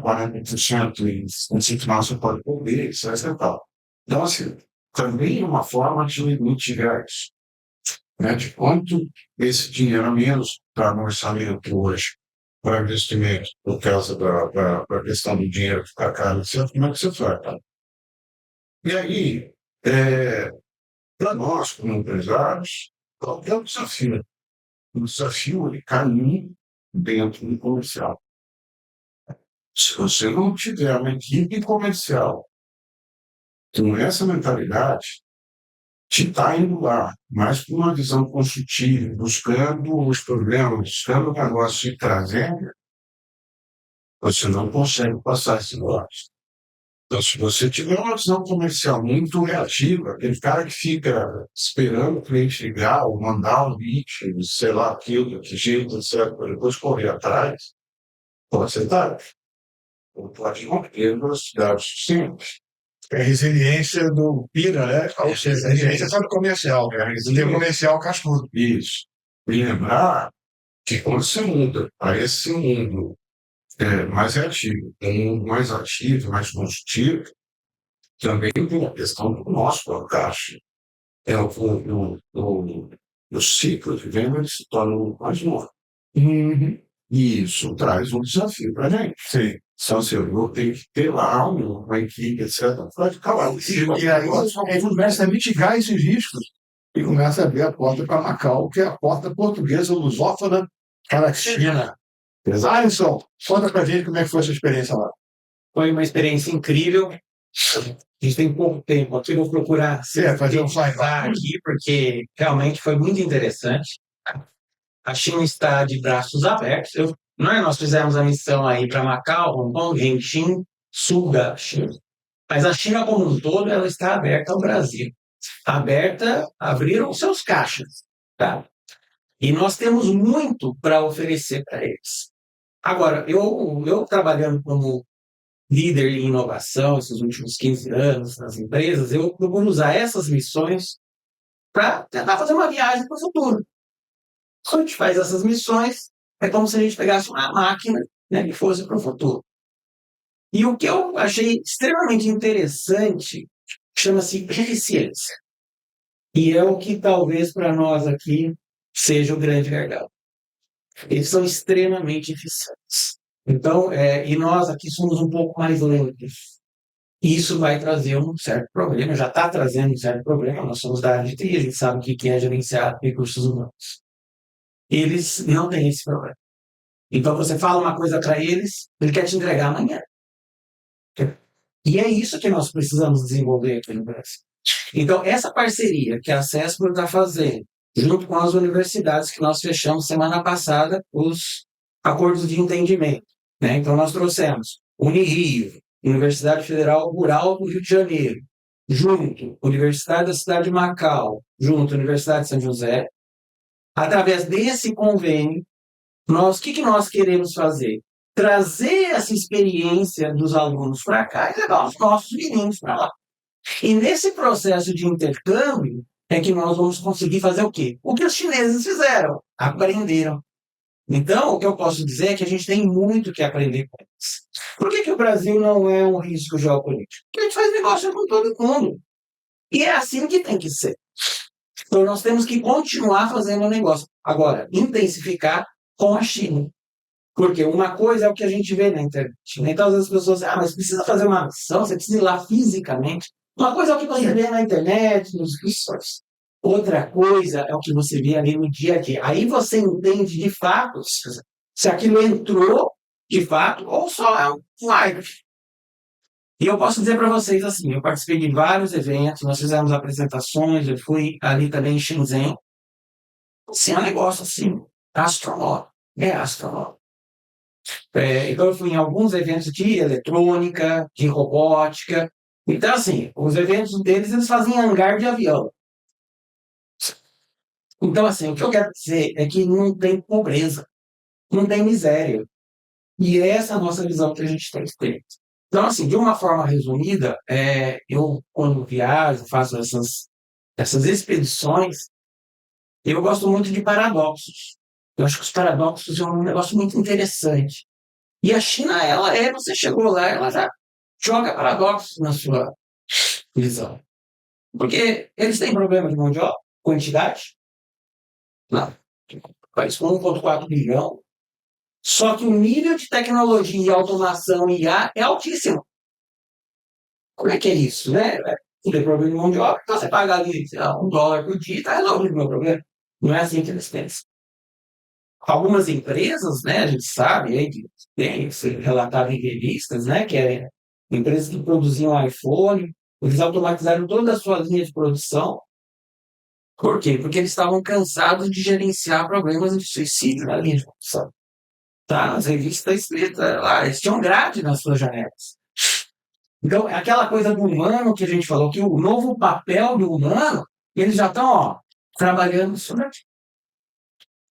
Speaker 2: 40%, e assim que você pode comer, etc. E tal. Então, assim, também é uma forma de mitigar isso, né? De quanto esse dinheiro a menos está no orçamento hoje para investimento, por causa da questão do dinheiro ficar caro, etc. Como é que você faz? Tá? E aí, para nós, como empresários, qual é o desafio? O desafio ele caminha dentro do comercial. Se você não tiver uma equipe comercial com essa mentalidade, de estar indo lá, mas com uma visão construtiva, buscando os problemas, buscando o negócio de trazendo, você não consegue passar esse negócio. Então, se você tiver uma visão comercial muito reativa, aquele cara que fica esperando o cliente ligar ou mandar um lead, sei lá, aquilo, que jeito, etc., para depois correr atrás, você está. Ou pode não ter velocidade suficiente.
Speaker 1: É a resiliência do Pira, né? Ou seja, a resiliência só do comercial. Tem o comercial cascudo.
Speaker 2: Isso. E lembrar que quando você muda para esse mundo mais reativo, um mundo mais ativo, mais construtivo, também tem a questão do nosso caixa. O ciclo de venda ele se torna mais novo. E isso traz um desafio para a gente.
Speaker 1: Sim.
Speaker 2: Só se eu vou ter que ter lá uma equipe, etc. Pode ficar
Speaker 1: E aí ele começa a mitigar esses riscos e começa a abrir a porta para Macau, que é a porta portuguesa lusófona para a China. Alisson, conta pra gente como é que foi a sua experiência lá.
Speaker 5: Foi uma experiência incrível. A gente tem pouco tempo aqui, vou procurar
Speaker 1: Fazer um
Speaker 5: sintetizar aqui, porque realmente foi muito interessante. A China está de braços abertos. Nós fizemos a missão aí para Macau, Hong Kong, Hengqin, sul da China. Mas a China como um todo, ela está aberta ao Brasil. Aberta, abriram seus caixas, tá? E nós temos muito para oferecer para eles. Agora, eu trabalhando como líder em inovação esses últimos 15 anos nas empresas, eu procuro usar essas missões para tentar fazer uma viagem para o futuro. Quando a gente faz essas missões, é como se a gente pegasse uma máquina, né, que fosse para o futuro. E o que eu achei extremamente interessante chama-se eficiência. E é o que talvez para nós aqui seja o grande gargalo. Eles são extremamente eficientes. Então, e nós aqui somos um pouco mais lentos. E isso vai trazer um certo problema, já está trazendo um certo problema. Nós somos da área de TI, a gente sabe o que é gerenciar recursos humanos. Eles não têm esse problema. Então, você fala uma coisa para eles, ele quer te entregar amanhã. E é isso que nós precisamos desenvolver aqui no Brasil. Então, essa parceria que a CESPRO está fazendo, junto com as universidades que nós fechamos semana passada, os acordos de entendimento, né? Então, nós trouxemos Unirio, Universidade Federal Rural do Rio de Janeiro, junto, Universidade da Cidade de Macau, junto, Universidade de São José. Através desse convênio, o que nós queremos fazer? Trazer essa experiência dos alunos para cá e levar os nossos meninos para lá. E nesse processo de intercâmbio é que nós vamos conseguir fazer o quê? O que os chineses fizeram, aprenderam. Então, o que eu posso dizer é que a gente tem muito que aprender com eles. Por que o Brasil não é um risco geopolítico? Porque a gente faz negócio com todo mundo. E é assim que tem que ser. Então, nós temos que continuar fazendo o negócio. Agora, intensificar com a China. Porque uma coisa é o que a gente vê na internet. Então, às vezes as pessoas dizem, mas precisa fazer uma missão, você precisa ir lá fisicamente. Uma coisa é o que você vê na internet, nos resources. Outra coisa é o que você vê ali no dia a dia. Aí você entende de fato se aquilo entrou de fato ou só é um hype. E eu posso dizer para vocês assim, eu participei de vários eventos, nós fizemos apresentações, eu fui ali também em Shenzhen. Assim, é um negócio assim, astronômico. É astronômico. Então eu fui em alguns eventos de eletrônica, de robótica. Então, assim, os eventos deles, eles fazem hangar de avião. Então, assim, o que eu quero dizer é que não tem pobreza, não tem miséria. E é essa a nossa visão que a gente tem que ter. Então, assim, de uma forma resumida, eu, quando viajo, faço essas expedições, eu gosto muito de paradoxos. Eu acho que os paradoxos é um negócio muito interessante. E a China, você chegou lá, ela já joga paradoxos na sua visão. Porque eles têm problema de mão de obra, quantidade. Não. País com 1,4 bilhão. Só que o nível de tecnologia, automação e IA é altíssimo. Como é que é isso, né? Não tem problema de mão de obra, então você paga ali $1 por dia e está resolvido o meu problema. Não é assim que eles pensam. Algumas empresas, né, a gente sabe, aí, que tem relatado em revistas, né, que empresas que produziam iPhone, eles automatizaram toda a sua linha de produção. Por quê? Porque eles estavam cansados de gerenciar problemas de suicídio na linha de produção. Tá? Nas revistas está escrito lá, eles tinham grade nas suas janelas. Então, é aquela coisa do humano que a gente falou, que o novo papel do humano, eles já estão trabalhando isso daqui.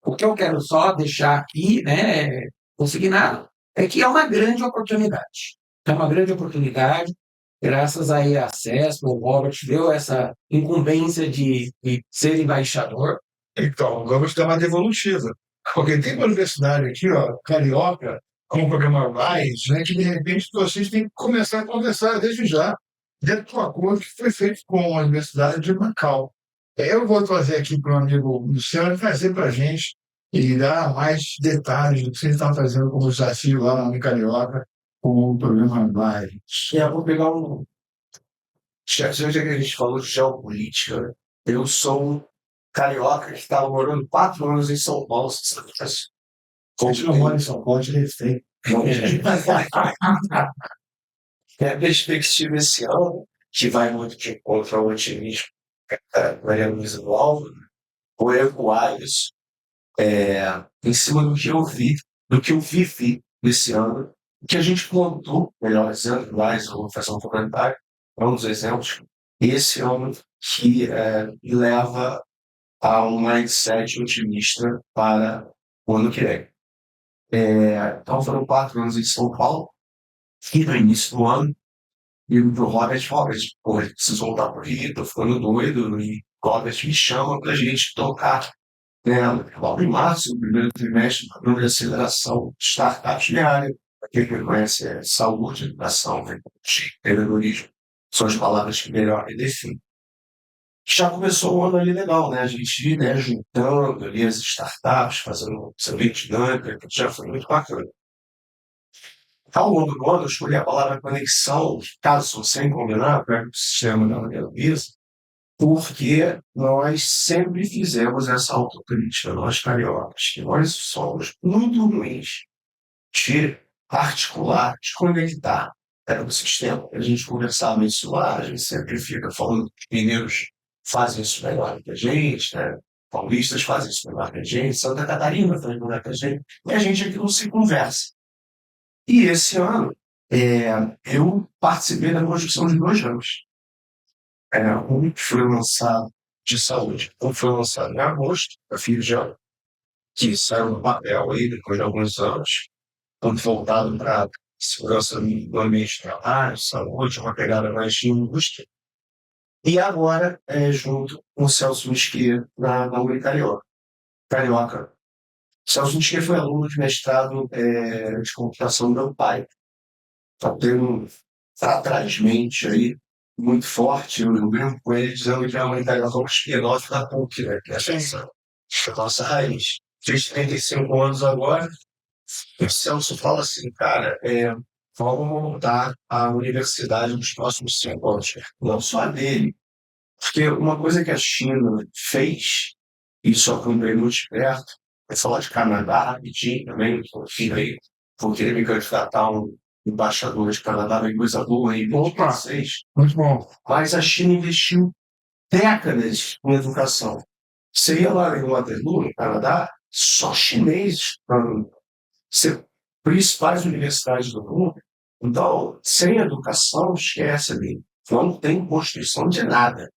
Speaker 5: O que eu quero só deixar aqui, né, consignado, é que é uma grande oportunidade. É uma grande oportunidade, graças aí a CESP, o Robert deu essa incumbência de ser embaixador.
Speaker 1: Então, vamos dar uma devolutiva. Porque tem uma universidade aqui, Carioca, com o programa RISE, né, que de repente vocês têm que começar a conversar desde já, dentro do acordo que foi feito com a Universidade de Macau. Eu vou trazer aqui para o amigo Luciano trazer para a gente e dar mais detalhes do que vocês estão fazendo como desafio lá no Carioca com o programa RISE.
Speaker 4: Eu vou pegar um. Já que a gente falou de geopolítica, eu sou um carioca que estava morando 4 anos em São Paulo.
Speaker 1: A gente não mora em São Paulo, direito tem.
Speaker 6: É a perspectiva esse ano, que vai muito de encontro ao otimismo da Maria Luísa do Alvo, ou ecoar isso em cima do que eu vi, do que eu vivi nesse ano, o que a gente plantou, melhor dizendo, mais, eu vou fazer um comentário, é um dos exemplos, esse ano que me leva a um mindset otimista para o ano que vem. Então foram 4 anos em São Paulo, e no início do ano, e o Robert falou, pô, a gente precisa voltar para o Rio, tô ficando doido, e o Robert me chama para a gente tocar logo em março, no primeiro trimestre, o programa de aceleração de startups de área. Para quem conhece saúde, educação, empreendedorismo, são as palavras que melhor me definem. Já começou um ano ali legal, né? A gente juntando ali as startups, fazendo essa dinâmica, que já foi muito bacana. Ao longo do ano, eu escolhi a palavra conexão, caso sem combinar, para o sistema da Maria Luísa, porque nós sempre fizemos essa autocrítica, nós cariocas, que nós somos muito ruins de articular, de conectar o sistema. A gente conversava isso lá, a gente sempre fica falando que os mineiros fazem isso melhor que a gente, né? Paulistas fazem isso melhor que a gente, Santa Catarina faz melhor que a gente, e a gente aqui não se conversa. E esse ano, eu participei da construção de 2 ramos. Um foi lançado de saúde, um foi lançado em agosto, a Firjan, que saiu no papel aí depois de alguns anos, tanto voltado para segurança do ambiente de trabalho, saúde, uma pegada mais de indústria. E agora, junto com o Celso Misquia na Carioca. Celso Misquia foi aluno de mestrado de computação do meu pai. Está tendo atrasmente aí muito forte, eu brinco com ele dizendo que a humanidade é um spin-off da PUC, né? Que é a nossa raiz. Fiz 35 anos agora, o Celso fala assim, cara, vamos montar a universidade nos próximos 5 anos. Não só a dele, porque uma coisa que a China fez, e isso acompanhei muito de perto, é falar de Canadá rapidinho também, enfim, aí, vou querer me candidatar um embaixador de Canadá, vem coisa boa aí, 2016.
Speaker 1: Muito bom.
Speaker 6: Mas a China investiu décadas em educação. Você ia lá em Waterloo, no Canadá, só chinês, ser principais universidades do mundo. Então, sem educação, esquece ali. Não tem construção de nada.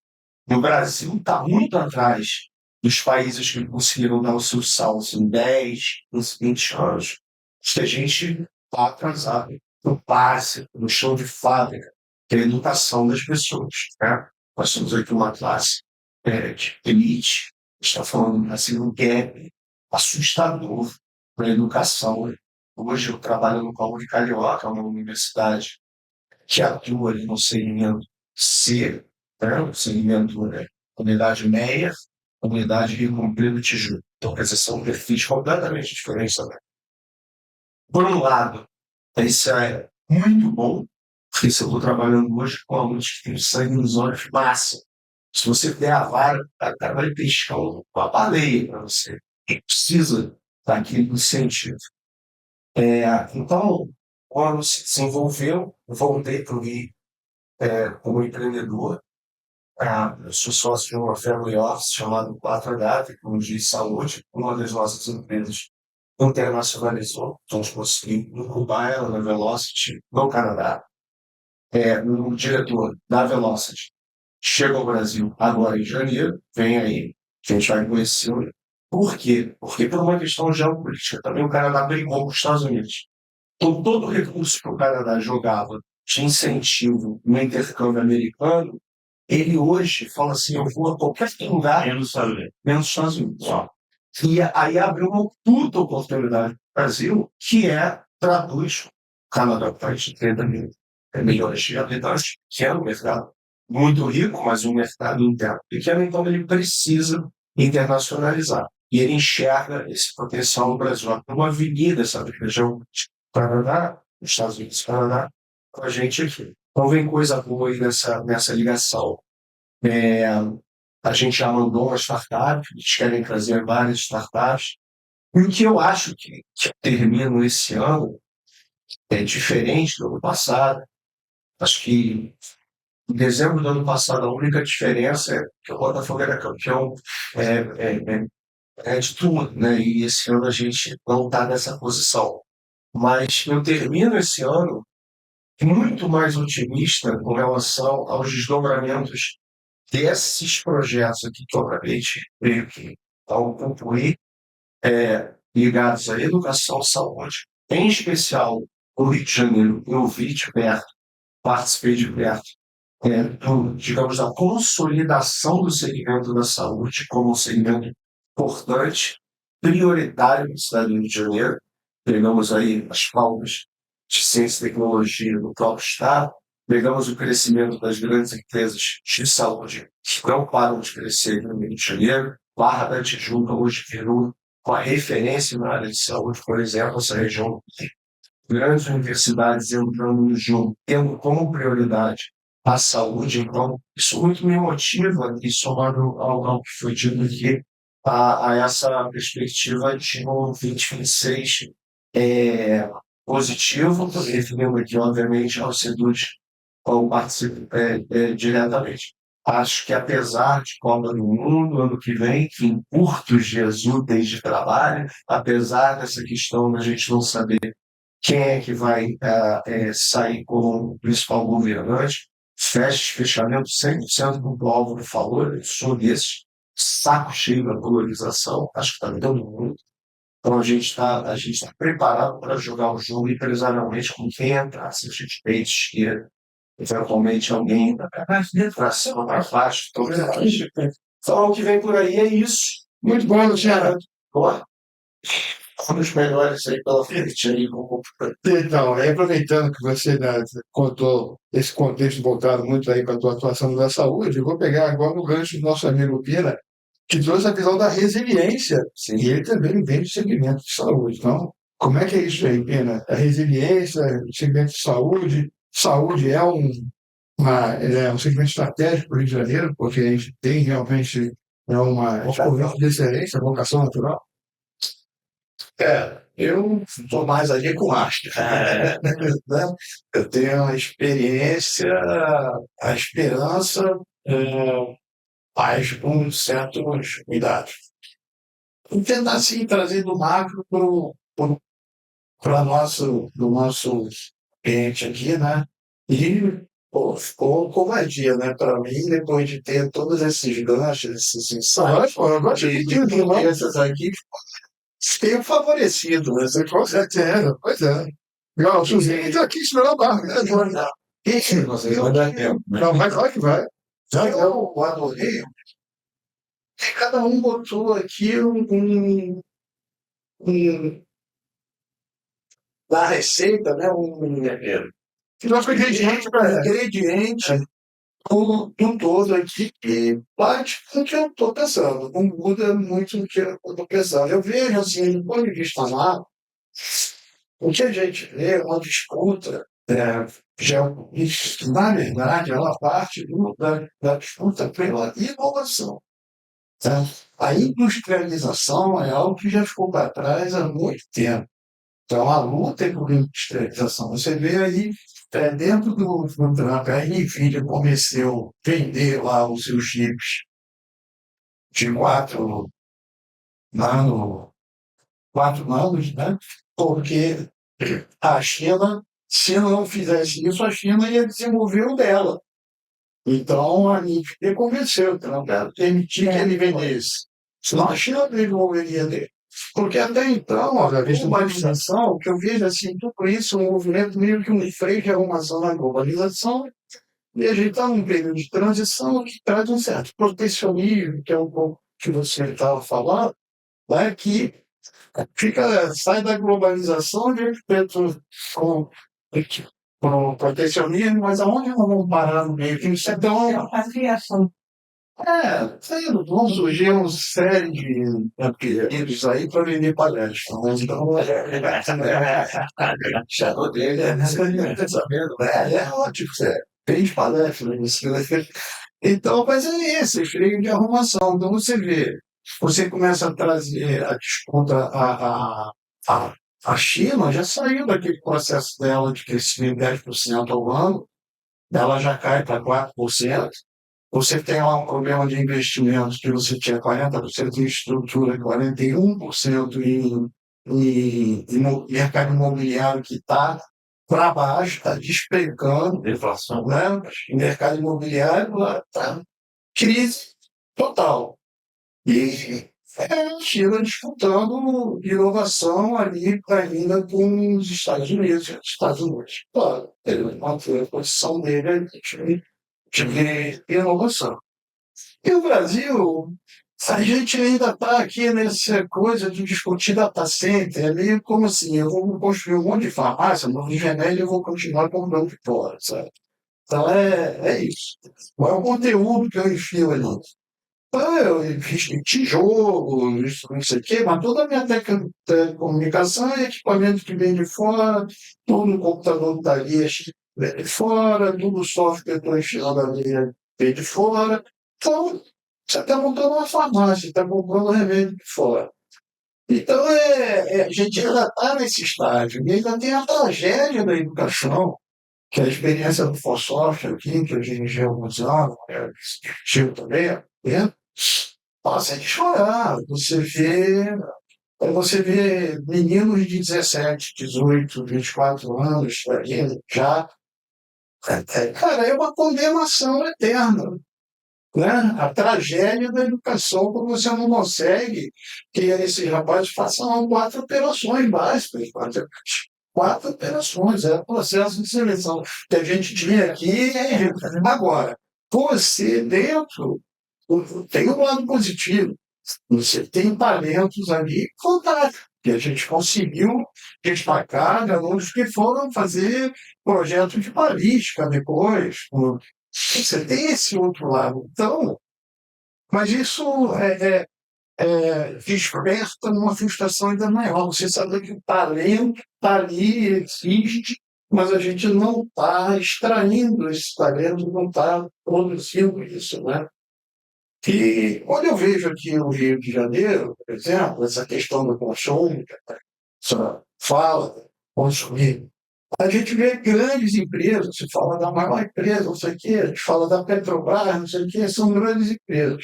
Speaker 6: O Brasil está muito atrás dos países que conseguiram dar os seus saltos em 10, uns 20 anos. Se a gente está atrasado no básico, no chão de fábrica, que é a educação das pessoas. Né? Nós somos aqui uma classe de elite, a gente está falando assim, um gap assustador para a educação. Hoje eu trabalho no Paulo de Carioca, uma universidade que atua ali no segmento C, né? O segmento unidade MEIA, unidade Rio Comprido Tijuca. Então, quer dizer, são perfis completamente diferentes também. Por um lado, isso é muito bom, porque se eu estou trabalhando hoje com alunos que têm sangue nos olhos, massa. Se você der a vara, o cara vai pescar uma baleia para você. E precisa daquele incentivo. Então, quando se desenvolveu, eu voltei para o Rio como empreendedor. Eu sou sócio de uma family office chamada 4H, Tecnologia e Saúde, uma das nossas empresas internacionalizou, então conseguimos incubar ela na Velocity, no Canadá. O diretor da Velocity chega ao Brasil agora em janeiro, vem aí, que a gente vai conhecer. Por quê? Porque por uma questão geopolítica também o Canadá brigou com os Estados Unidos. Então, todo o recurso que o Canadá jogava de incentivo no intercâmbio americano, ele hoje fala assim, eu vou a qualquer lugar menos os Estados Unidos. E aí abriu uma puta oportunidade no Brasil, que traduz o Canadá, país de 30 milhões de habitantes, que é um mercado muito rico, mas um mercado interno pequeno, então ele precisa internacionalizar. E ele enxerga esse potencial no Brasil. Uma avenida, essa região Canadá, Estados Unidos, Canadá, com a gente aqui. Então vem coisa boa aí nessa ligação. A gente já mandou uma startup, eles querem trazer várias startups. O que eu acho que termino esse ano é diferente do ano passado. Acho que em dezembro do ano passado, a única diferença é que o Botafogo era campeão de tudo, né? E esse ano a gente não está nessa posição. Mas eu termino esse ano muito mais otimista com relação aos desdobramentos desses projetos aqui que eu acabei de meio que ao concluir, ligados à educação e saúde. Em especial, no Rio de Janeiro, eu vi de perto, participei de perto, digamos, da consolidação do segmento da saúde como um segmento importante, prioritário na cidade do Rio de Janeiro. Pegamos aí as pautas de ciência e tecnologia do próprio Estado, pegamos o crescimento das grandes empresas de saúde que não param de crescer no Rio de Janeiro. Barra da Tijuca hoje virou uma referência na área de saúde, por exemplo, essa região tem grandes universidades entrando no jogo, tendo como prioridade a saúde. Então, isso muito me motiva, e somado ao que foi dito aqui, a essa perspectiva de um 2026 positivo, referindo aqui, obviamente, ao SEDUT, ao participo diretamente. Acho que, apesar de Copa do Mundo, ano que vem, em curtos dias úteis de trabalho, apesar dessa questão da gente não saber quem é que vai sair como principal governante, fechamento 100% do que o Álvaro falou, eu sou desses, saco cheio da polarização, acho que está todo mundo. Então a gente está preparado para jogar o jogo empresarialmente com quem entrar, se a gente tem de esquerda, eventualmente alguém para cima, para baixo. Então o que vem por aí é isso.
Speaker 1: Muito bom, Luciano.
Speaker 6: Boa. Um dos melhores aí pela frente. Aí,
Speaker 1: Então, aproveitando que você, né, contou esse contexto voltado muito aí para a tua atuação da saúde, eu vou pegar agora o gancho do nosso amigo Pina, que trouxe a visão da resiliência, e ele também vem do segmento de saúde. Então, como é que é isso aí, Pina? A resiliência, o segmento de saúde, saúde é um segmento estratégico para o Rio de Janeiro, porque a gente tem realmente uma expoente de excelência, vocação natural.
Speaker 2: Eu estou mais ali com arte. Né? Eu tenho a experiência, a esperança, mas com certos cuidados. Vou tentar, assim, trazer do macro para do nosso cliente aqui, né? E ficou covardia, né? Para mim, depois de ter todos esses ganchos, esses ensaios, de conversas aqui, tenho favorecido, né? Você com certeza.
Speaker 1: Pois é. Não, o Suzinho está aqui esperando a barra.
Speaker 2: Vocês vão dar tempo, né?
Speaker 1: Não, vai, claro que vai.
Speaker 2: Eu adorei que cada um botou aqui da receita, né?
Speaker 1: Que nosso ingrediente para
Speaker 2: ingrediente do todo aqui que bate com o que eu estou pensando. Não muda muito do que eu estou pensando. Eu vejo, assim, do ponto de vista lá, o que a gente vê, uma disputa geopolítica, na verdade, ela parte da disputa pela inovação. Tá? A industrialização é algo que já ficou para trás há muito tempo. Então, a luta é por industrialização. Você vê aí, dentro do Trump, a NVIDIA começou a vender lá os seus chips de 4 nanos, né? Porque a China, se não fizesse isso, a China ia desenvolver o dela. Então, a NVIDIA convenceu o Trump a permitir que ele vendesse. Senão a China desenvolveria dele. Porque até então, a globalização, o que eu vejo assim, tudo isso, um movimento meio que um freio de arrumação na globalização, e a gente está num período de transição que traz um certo protecionismo, que é um pouco que você estava falando, né, que sai da globalização de repente com o protecionismo, mas aonde nós vamos parar no meio? Que isso é tão.
Speaker 3: A criação.
Speaker 2: Vão surgir uma série de apelidos aí para vender palestra. Mas então, chato dele é ótimo, você fez palestra. Então, mas é esse freio de arrumação. Então você vê você começa a trazer a disputa, a China já saiu daquele processo dela de crescimento de 10% ao ano, ela já cai para 4%. Você tem lá um problema de investimentos que você tinha 40% em estrutura, 41% em mercado imobiliário que está para baixo, está despencando,
Speaker 4: Deflação.
Speaker 2: né? O mercado imobiliário está crise total. E a China disputando inovação ali ainda com os Estados Unidos. Os Estados Unidos, claro, ele manteve a posição dele de inovação. E o Brasil, a gente ainda está aqui nessa coisa de discutir data center, ali como assim, eu vou construir um monte de farmácia, no Rio de Janeiro eu vou continuar comprando de fora, sabe? Então é isso. Qual é o conteúdo que eu enfio ali? Então, eu invisto em tijolo, isso, não sei o quê, mas toda a minha comunicação é equipamento que vem de fora, todo o computador da ali vem de fora, todo o software que eu estou enfiando ali vem de fora. Então, você está montando uma farmácia, está comprando remédio de fora. Então, a gente ainda está nesse estágio, e ainda tem a tragédia da educação, que é a experiência do FOSSOF aqui, que eu dirigi há alguns anos, discutiu também, né? Nossa, é de chorar. Você vê meninos de 17, 18, 24 anos ali, já. Cara, é uma condenação eterna. Né? A tragédia da educação, quando você não consegue que esses rapazes façam 4 operações básicas. 4 operações, é o processo de seleção que a gente tinha aqui. Agora, você dentro tem um lado positivo. Você tem talentos ali fantásticos, que a gente conseguiu destacar alunos que foram fazer projetos de balística depois. Você tem esse outro lado. Então, mas isso desperta numa frustração ainda maior. Você sabe que o talento está ali, existe, mas a gente não está extraindo esse talento, não está produzindo isso, né? E quando eu vejo aqui no Rio de Janeiro, por exemplo, essa questão do consumo, essa fala, consumir, a gente vê grandes empresas, se fala da maior empresa, não sei o quê, a gente fala da Petrobras, não sei o quê, são grandes empresas.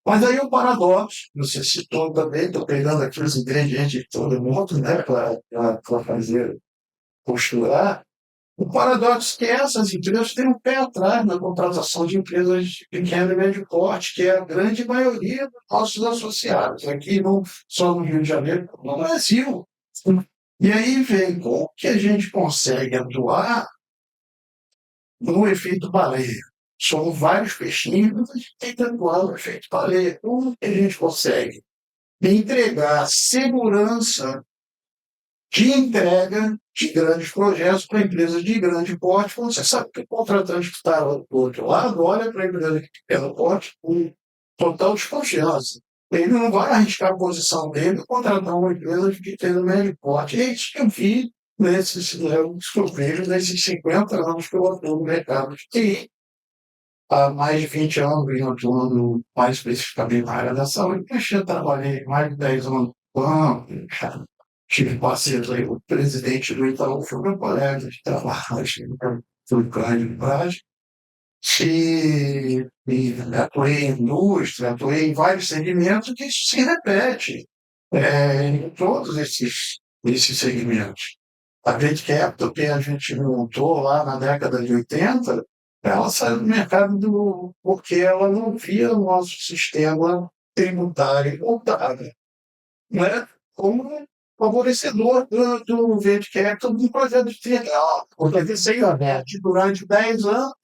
Speaker 2: Mas aí o paradoxo, você citou também, estou pegando aqui os ingredientes de todo mundo, né, para fazer, costurar. O paradoxo é que essas empresas têm um pé atrás na contratação de empresas de pequeno e médio porte, que é a grande maioria dos nossos associados, aqui não só no Rio de Janeiro, como no Brasil. E aí vem como que a gente consegue atuar no efeito baleia. São vários peixinhos, mas a gente tem que atuar no efeito baleia. Como que a gente consegue entregar segurança de entrega de grandes projetos para empresas de grande porte, quando você sabe que o contratante que está do outro lado olha para a empresa de pequeno porte com total desconfiança. Ele não vai arriscar a posição dele e contratar uma empresa de pequeno e médio porte. É isso que eu vi nesses, que eu vejo nesses 50 anos que eu atuo no mercado de TI. Há mais de 20 anos eu atuando mais especificamente na área da saúde, eu já trabalhei mais de 10 anos no banco, tive parceiros aí, o presidente do Itaú foi meu colega de trabalho, foi grande de Brás, e atuei em indústria, atuei em vários segmentos que isso se repete em todos esses segmentos. A Great Capital, que a gente montou lá na década de 80, ela saiu do mercado porque ela não via o nosso sistema tributário montado, né? Como favorecedor do Venture Capital do projeto de triângulo. Porque você investe durante 10 anos,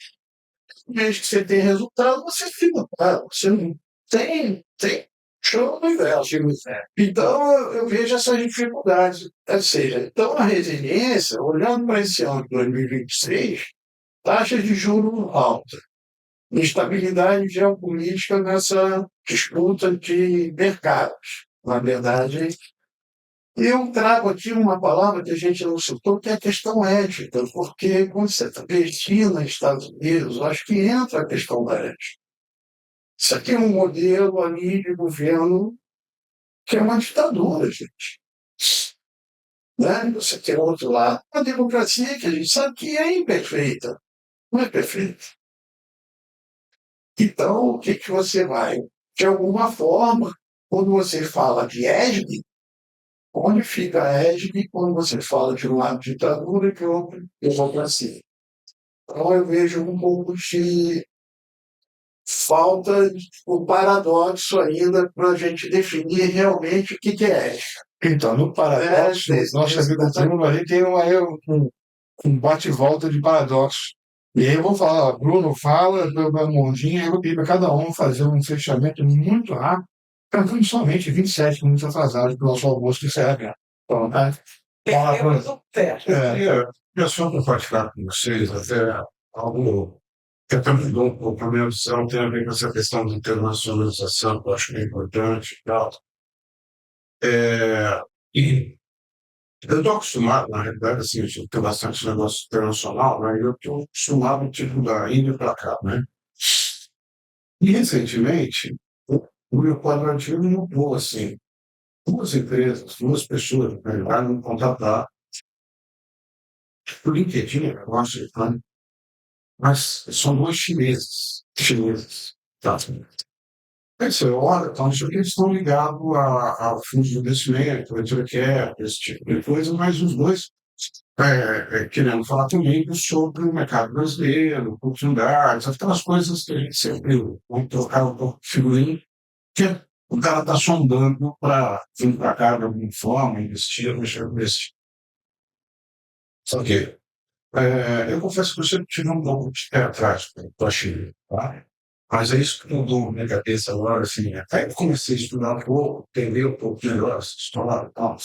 Speaker 2: desde que você tem resultado, você fica, você não tem show no inverso. Então, eu vejo essas dificuldades. Ou seja, então a resiliência, olhando para esse ano de 2026, taxas de juros altas, instabilidade geopolítica nessa disputa de mercados. Na verdade, eu trago aqui uma palavra que a gente não citou, que é a questão ética, porque quando você está investindo nos Estados Unidos, eu acho que entra a questão da ética. Você tem um modelo ali de governo que é uma ditadura, gente. Né? Você tem outro lado, uma democracia que a gente sabe que é imperfeita, não é perfeita. Então, o que, que você vai? De alguma forma, quando você fala de égide, onde fica a égide quando você fala de um lado ditadura e de outro democracia? Então, eu vejo um pouco de falta, o paradoxo ainda para a gente definir realmente o que, que é ética.
Speaker 1: Então, no paradoxo, nossa vida prima, a gente tem um bate-volta de paradoxo. E aí eu vou falar, ó, Bruno fala, eu vou mãozinha, eu vou pedir para cada um fazer um fechamento muito rápido, ficando somente 27 minutos atrasados para o nosso almoço que serve. Então, tá?
Speaker 3: Perdemos o pé.
Speaker 2: Eu só compartilhar com vocês até algo que até mudou um pouco a minha visão, tem a ver com essa questão de internacionalização, que eu acho que é importante e tal. E eu estou acostumado, na realidade, assim, eu tenho bastante negócio internacional, né? E eu estou acostumado, tipo, da Índia para cá, né? E, recentemente, o meu quadradinho mudou, assim. Duas empresas, duas pessoas, na realidade, me contrataram por LinkedIn, negócio, né? Mas são dois chineses, tá? Aí você olha, então, isso aqui eles estão ligados a fundos de investimento, venture capital, esse tipo de coisa, mas os dois querendo falar comigo sobre o mercado brasileiro, oportunidades, aquelas coisas que a gente sempre vai trocar um pouco de figurinha, que o cara está sondando para vir para cá de alguma forma, investir, mexer com esse. Só que eu confesso que eu sempre tive um pouco de pé atrás com a Chile, tá? Mas é isso que mudou na minha cabeça agora, assim, até eu comecei a estudar um pouco, entender um pouco melhor essa história e tal.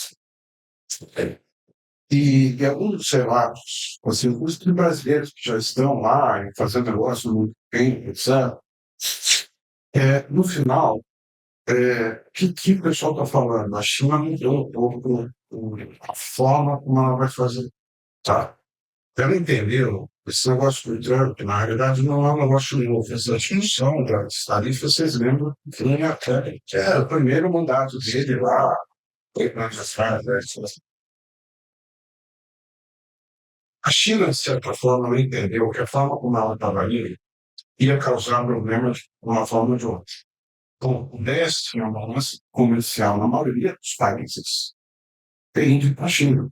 Speaker 2: E alguns dos relatos, assim, os brasileiros que já estão lá e fazendo negócio muito bem, etc., no final, que o pessoal está falando? A China mudou um pouco a forma como ela vai fazer. Tá? Ela entendeu esse negócio do Trump, na realidade, não é um negócio novo. Essa discussão das tarifas, vocês lembram, vinha até que era o primeiro mandato dele lá, 8 anos atrás, né? A China, de certa forma, não entendeu que a forma como ela estava indo ia causar problemas de uma forma ou de outra. Então, o BES tinha uma balança comercial na maioria dos países tende para a China.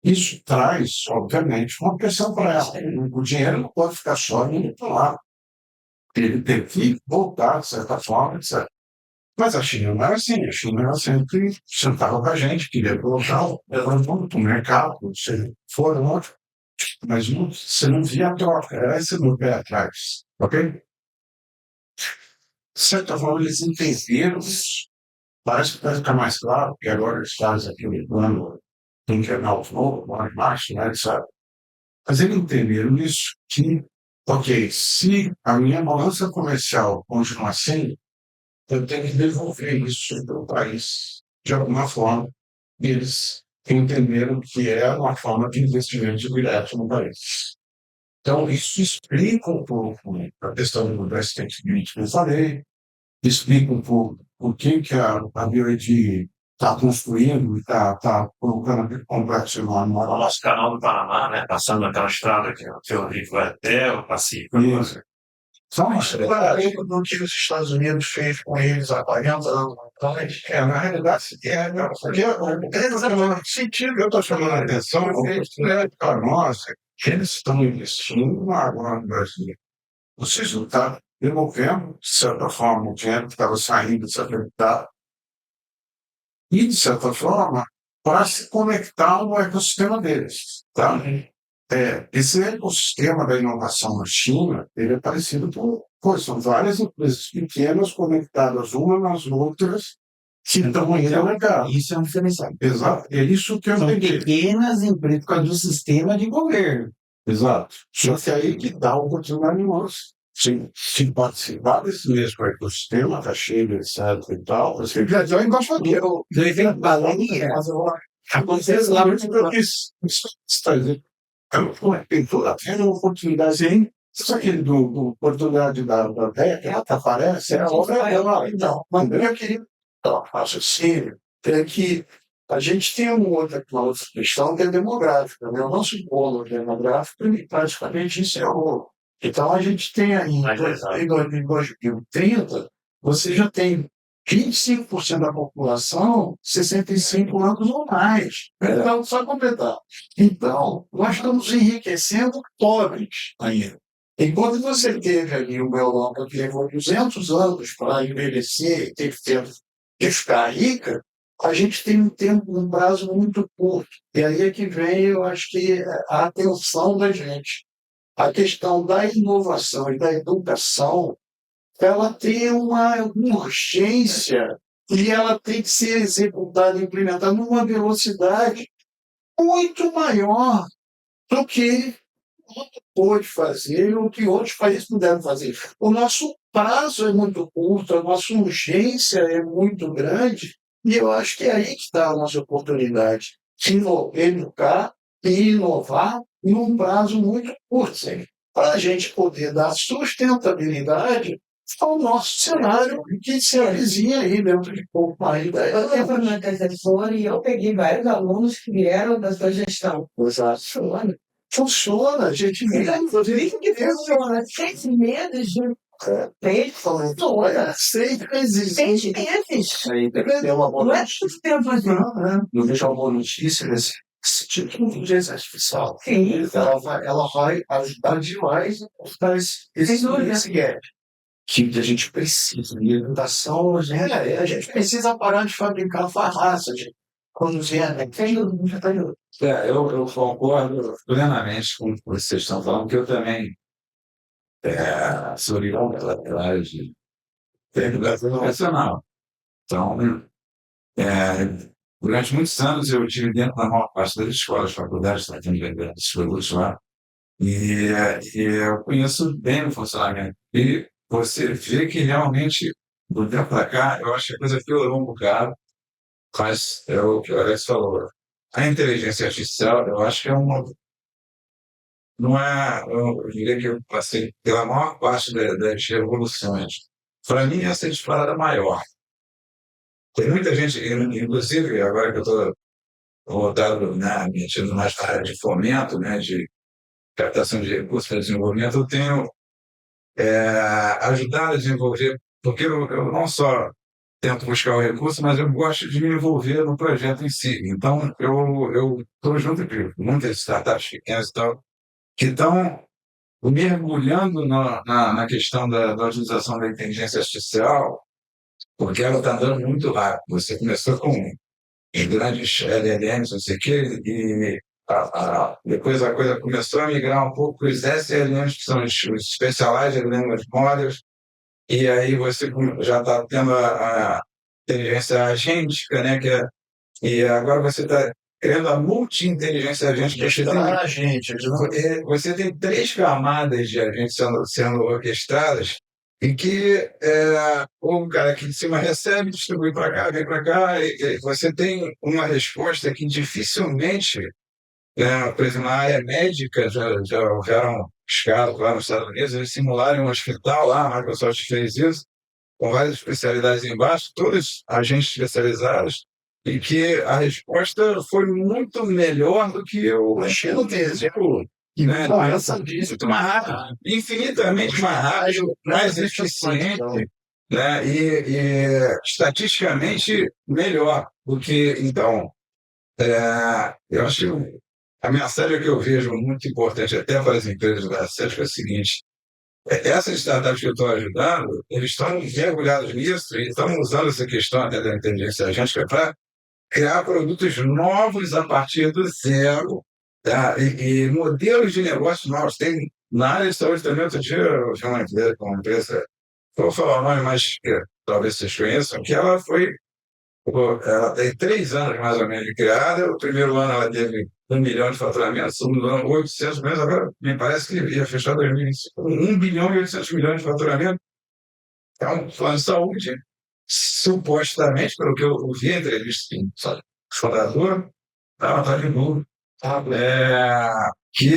Speaker 2: Isso traz, obviamente, uma pressão para ela. O dinheiro não pode ficar só indo para lá. Ele tem que voltar, de certa forma, etc. Mas a China não era assim. A China era sempre sentava com a gente, queria colocar, ela vamos para o mercado, se for ótimo. Mas você não via a troca, era esse meu pé atrás. Ok? De certa forma, eles entenderam isso. Parece que vai ficar mais claro, porque agora eles fazem aquele plano internal novo, lá embaixo, né, sabe? Mas eles entenderam isso, que, ok, se a minha balança comercial continuar assim, eu tenho que devolver isso para o país, de alguma forma. E eles entenderam que é uma forma de investimento direto no país. Então, isso explica um pouco a questão do presidente que eu falei, explica um pouco o que a BioID está construindo e está colocando aquele complexo enorme.
Speaker 4: O nosso canal do Panamá, né? Passando aquela estrada que o Rio vai até o Pacífico.
Speaker 2: Isso. São exemplo do que os Estados Unidos fez com eles há 40 anos atrás. Na realidade, porque o sentido que eu estou chamando a atenção é para nós, que eles estão investindo agora no Brasil. Os resultados devolvendo, de certa forma, o dinheiro que estava saindo dessa atividade. E, de certa forma, para se conectar ao ecossistema deles. Tá? Esse ecossistema da inovação na China, ele é parecido são várias empresas pequenas conectadas umas nas outras que estão indo ao mercado.
Speaker 5: Isso é um diferencial.
Speaker 2: Exato. É isso que eu
Speaker 5: São
Speaker 2: entendi.
Speaker 5: pequenas empresas por causa do sistema de governo.
Speaker 2: Exato. Só que aí que dá uma oportunidade imensa. Se participar desse mesmo ecossistema, da China, etc. e tal, você já é um embaixador.
Speaker 5: Do efeito balança, acontece lá muito
Speaker 2: Isso está dizendo. Tem toda a oportunidade, sim. Isso aqui do oportunidade da Déia, que ela aparece, é a obra dela. Então, mas eu queria raciocínio é que a gente tem uma outra questão que é demográfica, né? O nosso polo demográfico, ele praticamente encerrou. Então, a gente tem aí, em 2030, você já tem 25% da população, 65 anos ou mais. Então, só completar. Então, nós estamos enriquecendo pobres ainda. Enquanto você teve ali uma Europa que levou 200 anos para envelhecer e teve tempo de ficar rica, a gente tem um prazo muito curto. E aí é que vem, eu acho que a atenção da gente. A questão da inovação e da educação, ela tem uma urgência e ela tem que ser executada, implementada numa velocidade muito maior do que pôde fazer ou que outros países puderam fazer. O nosso prazo é muito curto, a nossa urgência é muito grande, e eu acho que é aí que está a nossa oportunidade de educar e inovar num prazo muito curto, para a gente poder dar sustentabilidade ao nosso cenário que se avizinha aí dentro de pouco mais de 10
Speaker 3: Eu
Speaker 2: anos.
Speaker 3: fui na assessora e eu peguei vários alunos que vieram da sua gestão.
Speaker 2: Exato. Funciona, a gente vê.
Speaker 3: Inclusive que funciona. 6 meses de funciona.
Speaker 2: Olha, 6 meses.
Speaker 3: 6 meses.
Speaker 6: Tem uma boa
Speaker 3: Não é
Speaker 6: notícia.
Speaker 3: muito tempo assim.
Speaker 6: Eu vejo uma boa notícia nesse tipo de inteligência artificial.
Speaker 3: Sim.
Speaker 6: Ela vai ajudar demais a cortar
Speaker 3: Sem dúvida.
Speaker 6: esse gap. Que a gente precisa de educação.
Speaker 2: A gente precisa parar de fabricar farraça, de conduzir a
Speaker 3: Sem dúvida.
Speaker 7: Eu concordo plenamente com o que vocês estão falando, porque eu também sou ligado pela área de educação educacional. Então, durante muitos anos eu estive dentro da maior parte das escolas, faculdades, tratando esses produtos lá, e eu conheço bem o funcionamento. E você vê que realmente, do tempo para cá, eu acho que a coisa piorou um bocado, mas é o que o Alex falou. A inteligência artificial, eu acho que não é, eu diria que eu passei pela maior parte das revoluções. Para mim, essa é a disparada maior. Tem muita gente, inclusive, agora que eu estou voltado, né, metido mais na área de fomento, né, de captação de recursos para desenvolvimento, eu tenho ajudado a desenvolver, porque eu não só tento buscar o recurso, mas eu gosto de me envolver no projeto em si. Então, eu estou junto de muitas startups pequenas e tal, que estão mergulhando na questão da utilização da inteligência artificial, porque ela está andando muito rápido. Você começou com os grandes LLMs, não sei o quê, e depois a coisa começou a migrar um pouco para os SLMs, que são os Specialized Language Models, e aí você já está tendo a inteligência agêntica, né? E agora você está criando a multi-inteligência agêntica. Você tem 3 camadas de agentes sendo orquestradas, em que o cara aqui de cima recebe, distribui para cá, vem para cá, e você tem uma resposta que dificilmente, por exemplo, na área médica, já houveram escalas lá nos Estados Unidos, eles simularam um hospital lá, a Microsoft fez isso, com várias especialidades embaixo, todos agentes especializados, e que a resposta foi muito melhor do que o exemplo, né? Muito mais rápido, infinitamente mais rápido, mais eficiente, né? E estatisticamente melhor do que. Então, eu acho que a mensagem que eu vejo muito importante até para as empresas da SESC é a seguinte: essas startups que eu estou ajudando, eles estão mergulhados nisso e estão usando essa questão até da inteligência agêntica para criar produtos novos a partir do zero, tá? E modelos de negócio novos. Tem na área de saúde também. Outro dia eu vi uma empresa, vou falar o nome, mas talvez vocês conheçam, que ela tem 3 anos mais ou menos de criada. O primeiro ano ela teve 1 milhão de faturamento, o segundo ano 800 milhões, agora me parece que ia fechar 2025 com 1 bilhão e 800 milhões de faturamento. É um plano de saúde, supostamente, pelo que eu ouvi a entrevista com o fundador, está de novo. que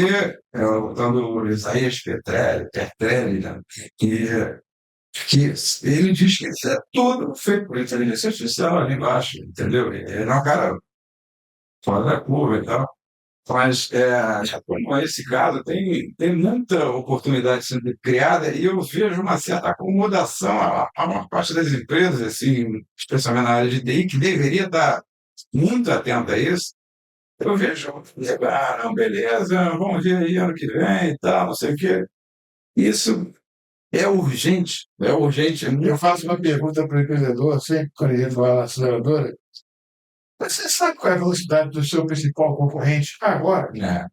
Speaker 7: é o tal do Isaías Petrelli, né? que ele diz que isso é tudo feito por inteligência artificial ali embaixo, entendeu? Ele é um cara fora da curva e tal. Mas, como esse caso, tem muita oportunidade sendo criada e eu vejo uma certa acomodação a uma parte das empresas, assim, especialmente na área de TI, que deveria estar muito atenta a isso. Eu vejo, não, beleza, vamos ver aí ano que vem e tal, não sei o quê. Isso é urgente, é urgente.
Speaker 1: Eu faço uma pergunta para o empreendedor, sempre quando ele vai na aceleradora. Você sabe qual é a velocidade do seu principal concorrente agora?
Speaker 7: É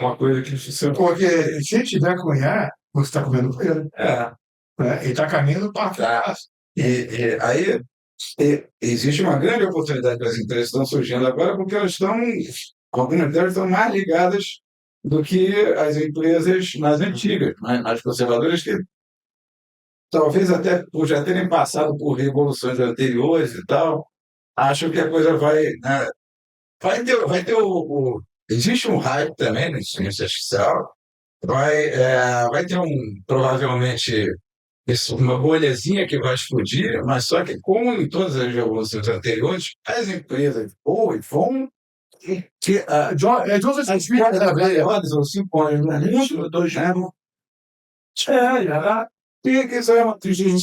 Speaker 7: uma coisa que você.
Speaker 1: Porque se ele tiver com IA, você está comendo com ele.
Speaker 7: É,
Speaker 1: Né? Ele está caminhando para trás.
Speaker 7: aí existe uma grande oportunidade para as empresas que estão surgindo agora, porque algumas delas estão mais ligadas do que as empresas mais antigas, mais conservadoras, que talvez até por já terem passado por revoluções anteriores e tal, acham que a coisa vai, né, existe um hype também na inteligência artificial, vai ter provavelmente uma bolhazinha que vai explodir, mas só que, como em todas as revoluções anteriores, as empresas vão
Speaker 1: Joseph Smith era velho.
Speaker 7: rodas ou 5 anos no mundo, 2 anos. Já tem que isso é uma tristeza,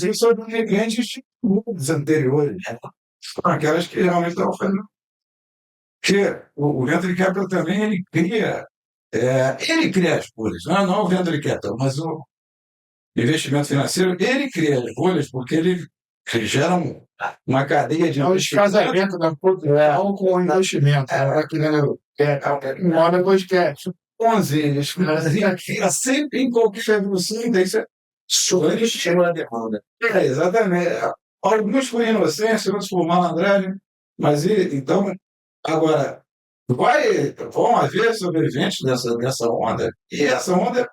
Speaker 7: isso são grandes mundos anteriores, são aquelas que realmente estão fazendo. Porque o venture capital também ele cria as bolhas, não o venture capital, mas o investimento financeiro, ele cria as bolhas porque ele gera uma cadeia de
Speaker 1: É o descasamento da produção com o investimento. Uma hora depois quer.
Speaker 7: 11 eles financiam sempre em qualquer revolução, daí você estimula a demanda. Exatamente. Alguns por inocência, outros por malandragem, mas então, agora, vão haver sobreviventes dessa onda, e essa onda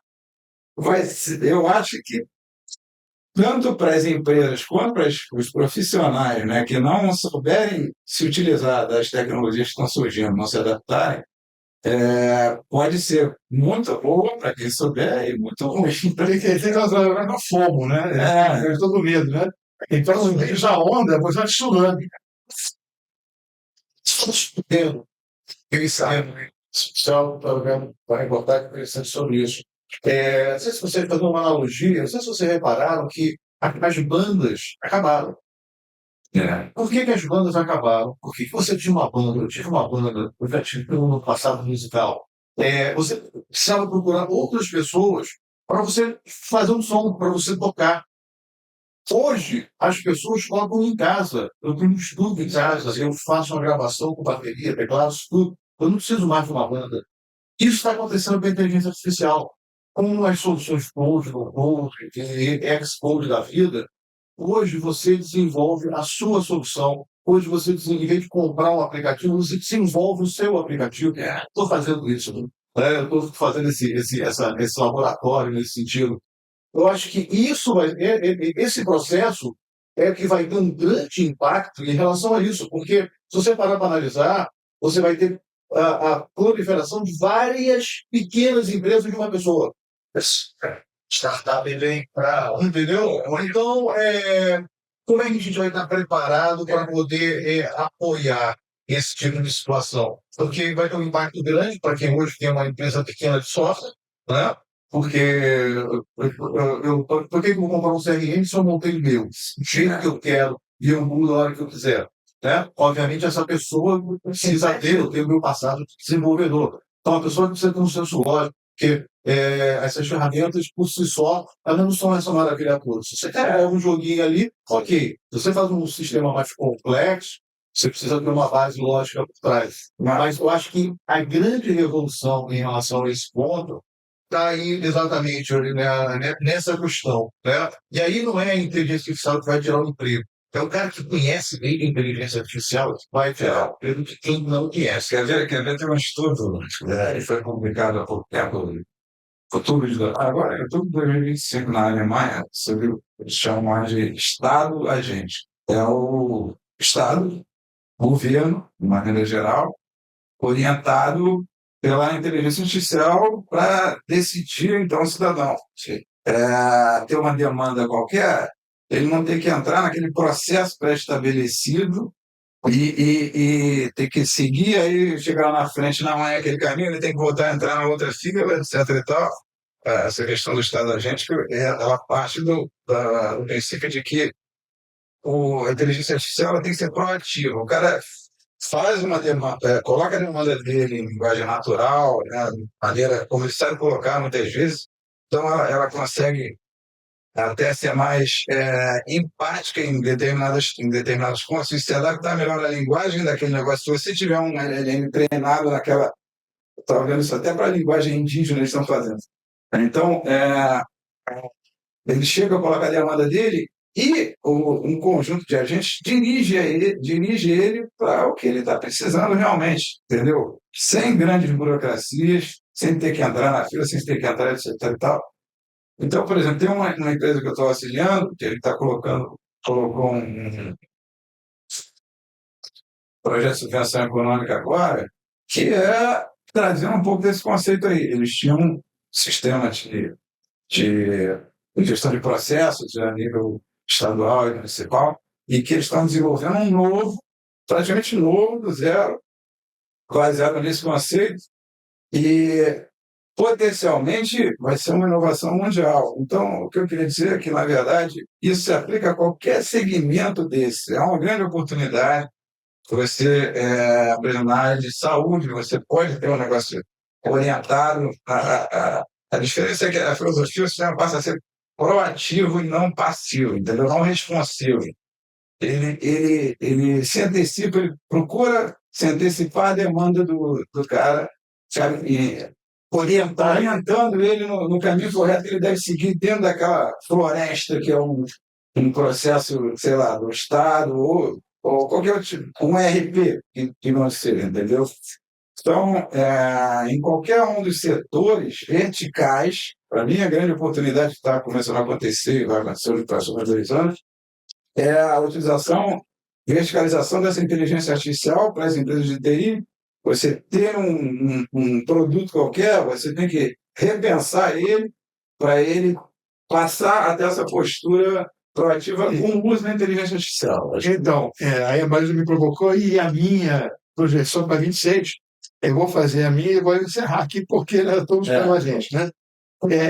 Speaker 7: eu acho que tanto para as empresas quanto para os profissionais, né, que não souberem se utilizar das tecnologias que estão surgindo, não se adaptarem, pode ser muito boa para quem souber e muito ruim.
Speaker 1: Tem razão, é no fogo, né? Eu estou com medo, né? Então, já a onda, você vai tsunami. Estudando. Eles sabem. Vai botar interessante sobre isso. Não sei se você faz uma analogia, não sei se vocês repararam que as bandas acabaram. Por que as bandas acabaram? Porque você tinha uma banda, eu tive uma banda, eu já tive no passado musical. Você precisava procurar outras pessoas para você fazer um som, para você tocar. Hoje, as pessoas tocam em casa. Eu tenho um estúdio em casa, eu faço uma gravação com bateria, teclados, tudo. Eu não preciso mais de uma banda. Isso está acontecendo com a inteligência artificial. Com as soluções Code, no-code, Xcode da vida, hoje você desenvolve a sua solução. Hoje você, em vez de comprar um aplicativo, você desenvolve o seu aplicativo. Estou fazendo isso. Eu estou fazendo esse laboratório nesse sentido. Eu acho que esse processo é que vai ter um grande impacto em relação a isso, porque se você parar para analisar, você vai ter a proliferação de várias pequenas empresas de uma pessoa. Startup vem para. Entendeu? Então, como é que a gente vai estar preparado para poder apoiar esse tipo de situação? Porque vai ter um impacto grande para quem hoje tem uma empresa pequena de software, né? Porque por que eu vou comprar um CRM se eu não tenho meu? Do jeito que eu quero e eu mudo a hora que eu quiser. Né? Obviamente, essa pessoa precisa ter o meu passado de desenvolvedor. Então, a pessoa precisa ter um senso lógico, porque essas ferramentas, por si só, elas não são essa maravilha toda. Se você quer um joguinho ali, ok. Se você faz um sistema mais complexo, você precisa ter uma base lógica por trás. Mas eu acho que a grande revolução em relação a esse ponto está aí exatamente nessa questão. Né? E aí não é a inteligência artificial que vai tirar o emprego. É o cara que conhece bem a inteligência artificial que vai tirar o emprego de quem não conhece.
Speaker 7: Quer ver, tem um estudo, que foi publicado há pouco tempo, agora, em outubro de 2025, na Alemanha, sobre o que eles chamam de Estado agente. É o Estado, governo, de maneira geral, orientado pela inteligência artificial para decidir, então, o cidadão. Ter uma demanda qualquer, ele não tem que entrar naquele processo pré-estabelecido e ter que seguir, aí chegar lá na frente, não é aquele caminho, ele tem que voltar a entrar na outra fila, etc. e tal. Essa questão do Estado agente, ela parte do princípio de que a inteligência artificial ela tem que ser proativa. O cara faz uma demanda, coloca a demanda dele em linguagem natural, né, maneira como ele sabe colocar muitas vezes, então ela consegue até ser mais empática em determinados pontos, e se adaptar melhor à linguagem daquele negócio. Se você tiver um LLM treinado naquela. Estava vendo isso até para a linguagem indígena eles estão fazendo. Então, ele chega, coloca a demanda dele e um conjunto de agentes dirige ele para o que ele está precisando realmente, entendeu? Sem grandes burocracias, sem ter que entrar na fila, sem ter que entrar, etc. e tal. Então, por exemplo, tem uma empresa que eu estou auxiliando, que ele colocou um projeto de subvenção econômica agora, que é trazendo um pouco desse conceito aí. Eles tinham um sistema de gestão de processos a nível estadual e municipal, e que eles estão desenvolvendo um novo, praticamente novo, do zero, baseado nesse conceito, e potencialmente vai ser uma inovação mundial. Então, o que eu queria dizer é que, na verdade, isso se aplica a qualquer segmento desse. É uma grande oportunidade. Você, na área de saúde, você pode ter um negócio orientado. A diferença é que a filosofia passa a ser proativo e não passivo, entendeu? Não responsivo. Ele se antecipa, ele procura se antecipar a demanda do cara, sabe? E orientando ele no caminho correto que ele deve seguir dentro daquela floresta que é um processo, sei lá, do Estado ou qualquer outro tipo, um RP que não seja, entendeu? Então, em qualquer um dos setores verticais, para mim, a grande oportunidade que está começando a acontecer, vai acontecer nos próximos 2 anos, é a utilização, verticalização dessa inteligência artificial para as empresas de TI. Você ter um produto qualquer, você tem que repensar ele para ele passar até essa postura proativa com o uso da inteligência artificial.
Speaker 1: Então, aí a Marisa me provocou e a minha projeção para 26, eu vou fazer a minha e vou encerrar aqui porque nós estamos com a gente, né?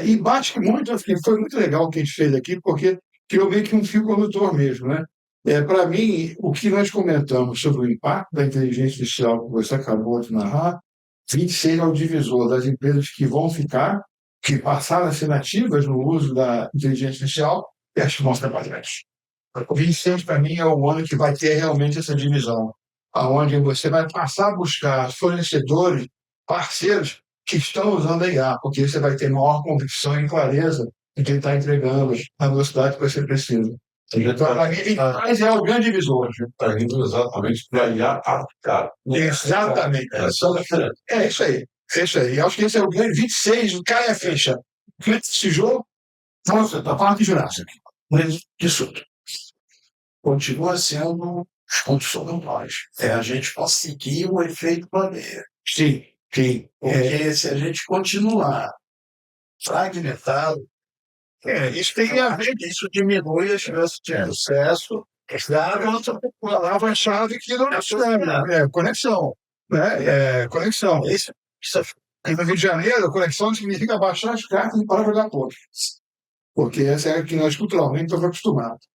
Speaker 1: E bate muito, foi muito legal o que a gente fez aqui, porque criou meio que um fio condutor mesmo, né? Para mim, o que nós comentamos sobre o impacto da inteligência artificial que você acabou de narrar, 26 é o divisor das empresas que vão ficar, que passaram a ser nativas no uso da inteligência artificial, e as que vão ser patentes. O 26, para mim, é o ano que vai ter realmente essa divisão, onde você vai passar a buscar fornecedores, parceiros que estão usando a IA, porque você vai ter maior convicção e clareza de que ele está entregando a velocidade que você precisa. Então, para mim, mas é o grande divisor.
Speaker 2: Está indo exatamente para a IA aplicada.
Speaker 1: Exatamente. É isso aí. É isso aí. Acho que esse é o grande 26, o cara é fecha. Esse jogo, nossa, da parte de Jurássica. Mas isso
Speaker 6: Continua sendo sobre nós. A gente conseguir o efeito planeia.
Speaker 1: sim.
Speaker 6: Porque se a gente continuar fragmentado,
Speaker 1: Isso tem a ver
Speaker 6: isso diminui as chances de sucesso.
Speaker 1: da nossa palavra-chave que não é conexão. Né? Conexão.
Speaker 6: Isso
Speaker 1: E no Rio de Janeiro, conexão significa baixar as cartas e parar de jogar pontos. Porque essa é a que nós culturalmente estamos acostumados.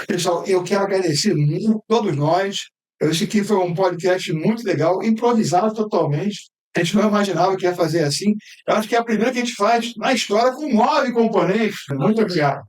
Speaker 1: Pessoal, eu quero agradecer muito a todos nós. Esse aqui foi um podcast muito legal, improvisado totalmente. A gente não imaginava que ia fazer assim. Eu acho que é a primeira que a gente faz na história com 9 componentes. Muito obrigado.